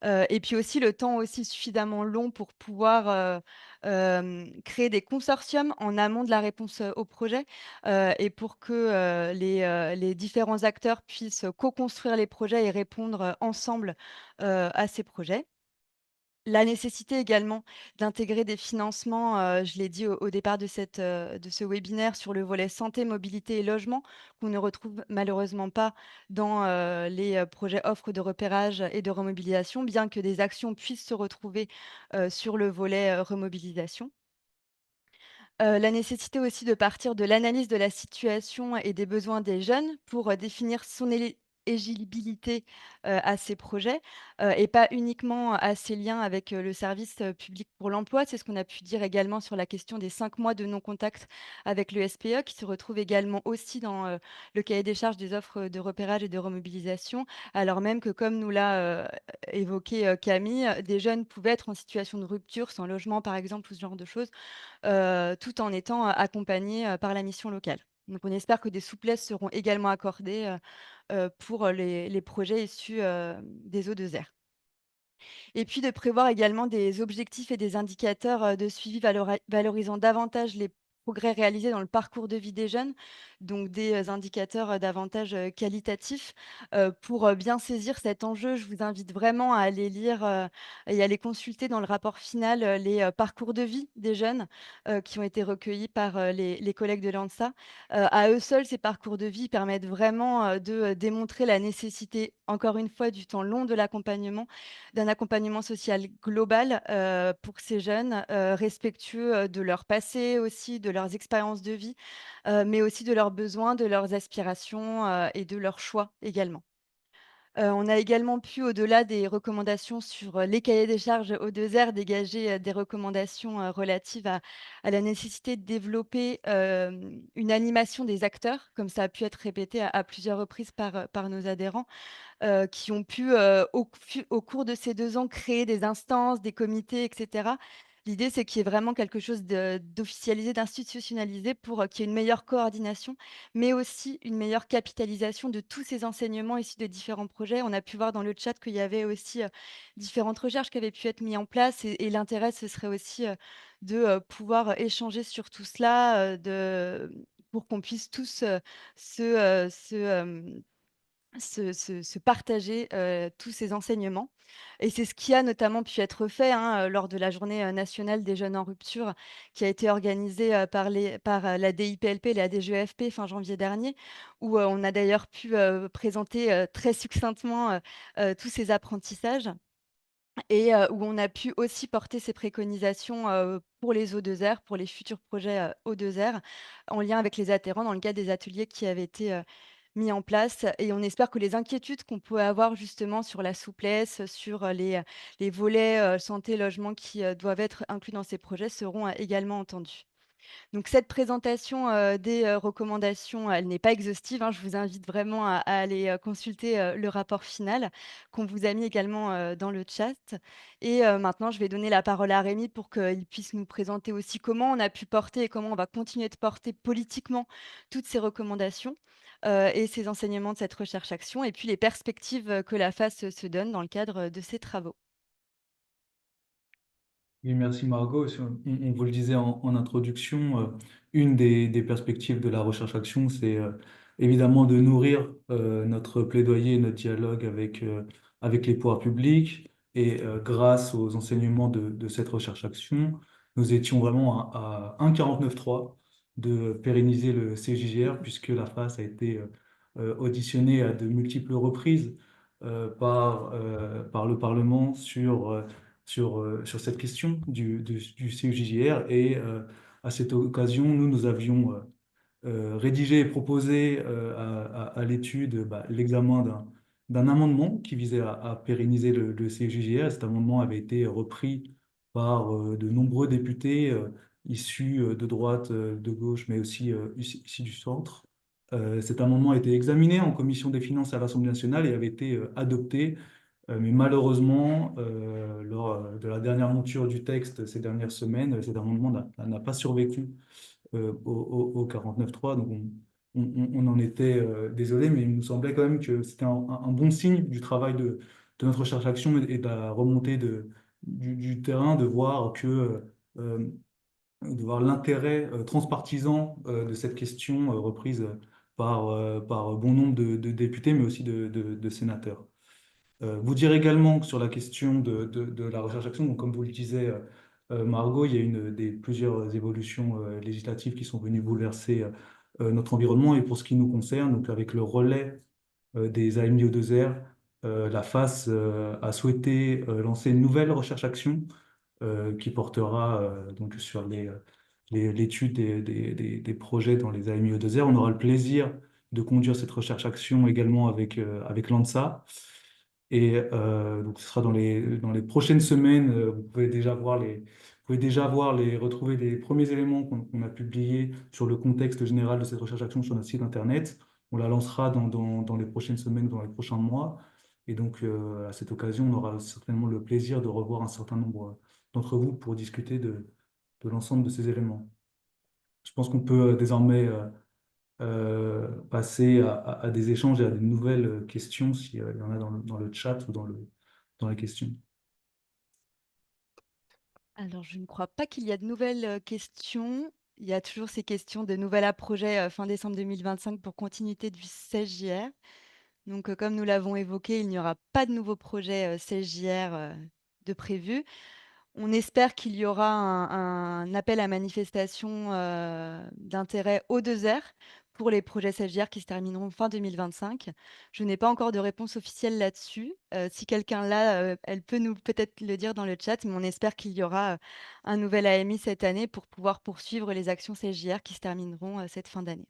Et puis aussi le temps aussi suffisamment long pour pouvoir, créer des consortiums en amont de la réponse, au projet, et pour que, les différents acteurs puissent co-construire les projets et répondre, ensemble, à ces projets. La nécessité également d'intégrer des financements, je l'ai dit au départ de ce webinaire sur le volet santé, mobilité et logement, qu'on ne retrouve malheureusement pas dans, les, projets offres de repérage et de remobilisation, bien que des actions puissent se retrouver, sur le volet, remobilisation. La nécessité aussi de partir de l'analyse de la situation et des besoins des jeunes pour, définir son éligibilité, à ces projets, et pas uniquement à ses liens avec, le service, public pour l'emploi. C'est ce qu'on a pu dire également sur la question des 5 mois de non-contact avec le SPE qui se retrouve également aussi dans, le cahier des charges des offres, de repérage et de remobilisation. Alors même que comme nous l'a, évoqué, Camille, des jeunes pouvaient être en situation de rupture, sans logement par exemple ou ce genre de choses, tout en étant, accompagnés, par la mission locale. Donc on espère que des souplesses seront également accordées, pour, les projets issus, des O2R. Et puis de prévoir également des objectifs et des indicateurs, de suivi valorisant davantage les progrès réalisés dans le parcours de vie des jeunes, donc des, indicateurs, davantage, qualitatifs. Pour, bien saisir cet enjeu, je vous invite vraiment à aller lire, et à aller consulter dans le rapport final, les, parcours de vie des jeunes, qui ont été recueillis par, les collègues de l'ANSA. À eux seuls, ces parcours de vie permettent vraiment, de, démontrer la nécessité, encore une fois, du temps long de l'accompagnement, d'un accompagnement social global, pour ces jeunes, respectueux, de leur passé aussi, de leurs expériences de vie, mais aussi de leurs besoins, de leurs aspirations, et de leurs choix également. On a également pu, au-delà des recommandations sur, les cahiers des charges O2R, dégager, des recommandations, relatives à la nécessité de développer, une animation des acteurs, comme ça a pu être répété à plusieurs reprises par nos adhérents, qui ont pu, au cours de ces 2 ans, créer des instances, des comités et cetera. L'idée, c'est qu'il y ait vraiment quelque chose d'officialisé, d'institutionnalisé pour, qu'il y ait une meilleure coordination, mais aussi une meilleure capitalisation de tous ces enseignements issus de différents projets. On a pu voir dans le chat qu'il y avait aussi, différentes recherches qui avaient pu être mis en place et l'intérêt, ce serait aussi, de, pouvoir échanger sur tout cela, pour qu'on puisse tous, se partager, tous ces enseignements et c'est ce qui a notamment pu être fait, hein, lors de la journée, nationale des jeunes en rupture qui a été organisée, par la DIPLP et la DGEFP fin janvier dernier, où, on a d'ailleurs pu, présenter, très succinctement, tous ces apprentissages et où on a pu aussi porter ces préconisations, pour les O2R, pour les futurs projets, O2R, en lien avec les adhérents dans le cadre des ateliers qui avaient été, mis en place et on espère que les inquiétudes qu'on peut avoir justement sur la souplesse, sur, les volets, santé, logement qui, doivent être inclus dans ces projets seront, également entendus. Donc cette présentation, des, recommandations, elle n'est pas exhaustive, hein. Je vous invite vraiment à aller, consulter, le rapport final qu'on vous a mis également, dans le chat et maintenant je vais donner la parole à Rémi pour qu'il puisse nous présenter aussi comment on a pu porter et comment on va continuer de porter politiquement toutes ces recommandations, et ces enseignements de cette recherche-action et puis les perspectives, que la FAS, se donne dans le cadre, de ses travaux. Oui, merci Margot. On vous le disait en introduction, une des perspectives de la recherche-action, c'est évidemment de nourrir notre plaidoyer et notre dialogue avec les pouvoirs publics. Et grâce aux enseignements de cette recherche-action, nous étions vraiment à 1,49.3 de pérenniser le CJGR, puisque la FAS a été auditionnée à de multiples reprises par le Parlement sur cette question du CEJR. Et à cette occasion, nous avions rédigé et proposé à l'étude l'examen d'un amendement qui visait à pérenniser le CJR. Cet amendement avait été repris par de nombreux députés issus de droite, de gauche, mais aussi issus du centre. Cet amendement a été examiné en commission des finances à l'Assemblée nationale et avait été adopté. Mais malheureusement, lors de la dernière mouture du texte ces dernières semaines, cet amendement n'a pas survécu au 49.3. Donc on en était désolé, mais il nous semblait quand même que c'était un bon signe du travail de notre recherche-action et de la remontée du terrain, euh, de voir l'intérêt transpartisan de cette question reprise par bon nombre de députés, mais aussi de sénateurs. Vous dire également que sur la question de la recherche-action, donc comme vous le disiez, Margot, il y a plusieurs évolutions législatives qui sont venues bouleverser notre environnement. Et pour ce qui nous concerne, donc avec le relais des AMI-O2R, la FAS a souhaité lancer une nouvelle recherche-action qui portera donc sur l'étude des projets dans les AMI-O2R. On aura le plaisir de conduire cette recherche-action également avec l'ANSA. Et donc, ce sera dans les prochaines semaines. Vous pouvez déjà retrouver les premiers éléments qu'on a publiés sur le contexte général de cette recherche-action sur notre site internet. On la lancera dans les prochaines semaines, dans les prochains mois. Et donc, à cette occasion, on aura certainement le plaisir de revoir un certain nombre d'entre vous pour discuter de l'ensemble de ces éléments. Je pense qu'on peut désormais passer à des échanges et à des nouvelles questions s'il y en a dans le chat ou dans les questions. Alors, je ne crois pas qu'il y a de nouvelles questions. Il y a toujours ces questions de nouvel à projet fin décembre 2025 pour continuité du CJR. Donc, comme nous l'avons évoqué, il n'y aura pas de nouveau projet CJR de prévu. On espère qu'il y aura un appel à manifestation d'intérêt O2R pour les projets CJR qui se termineront fin 2025. Je n'ai pas encore de réponse officielle là-dessus. Si quelqu'un l'a, elle peut nous peut-être le dire dans le chat, mais on espère qu'il y aura un nouvel AMI cette année pour pouvoir poursuivre les actions CJR qui se termineront cette fin d'année.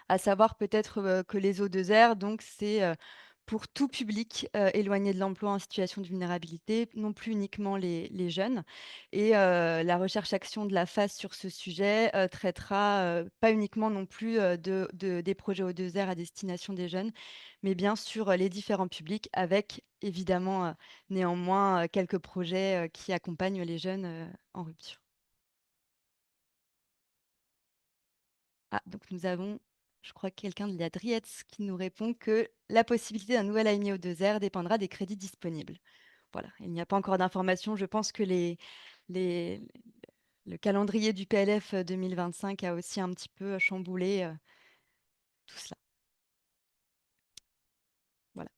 À savoir peut-être que les O2R, donc c'est pour tout public éloigné de l'emploi en situation de vulnérabilité, non plus uniquement les jeunes. Et la recherche-action de la FAS sur ce sujet traitera pas uniquement non plus des projets O2R à destination des jeunes, mais bien sur les différents publics, avec évidemment néanmoins quelques projets qui accompagnent les jeunes en rupture. Ah, donc nous avons, je crois, quelqu'un de la Drietz qui nous répond que la possibilité d'un nouvel AMI O2R dépendra des crédits disponibles. Voilà, il n'y a pas encore d'informations. Je pense que le calendrier du PLF 2025 a aussi un petit peu chamboulé tout cela. Voilà.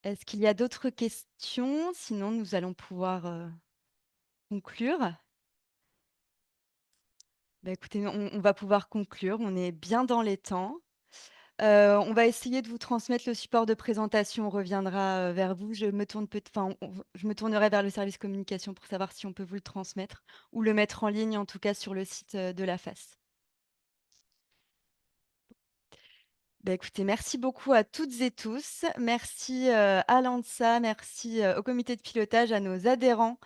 Est-ce qu'il y a d'autres questions? Sinon, nous allons pouvoir conclure. Bah, écoutez, on va pouvoir conclure. On est bien dans les temps. On va essayer de vous transmettre le support de présentation. On reviendra vers vous. Je me tournerai vers le service communication pour savoir si on peut vous le transmettre ou le mettre en ligne, en tout cas sur le site de la FAS. Bah, écoutez, merci beaucoup à toutes et tous. Merci à l'ANSA, merci au comité de pilotage, à nos adhérents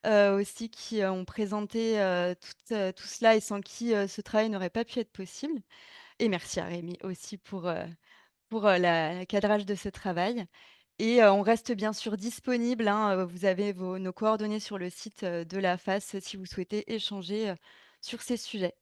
aussi qui ont présenté tout cela et sans qui ce travail n'aurait pas pu être possible. Et merci à Rémi aussi pour le cadrage de ce travail. Et on reste bien sûr disponible, hein, vous avez nos coordonnées sur le site de la FAS si vous souhaitez échanger sur ces sujets.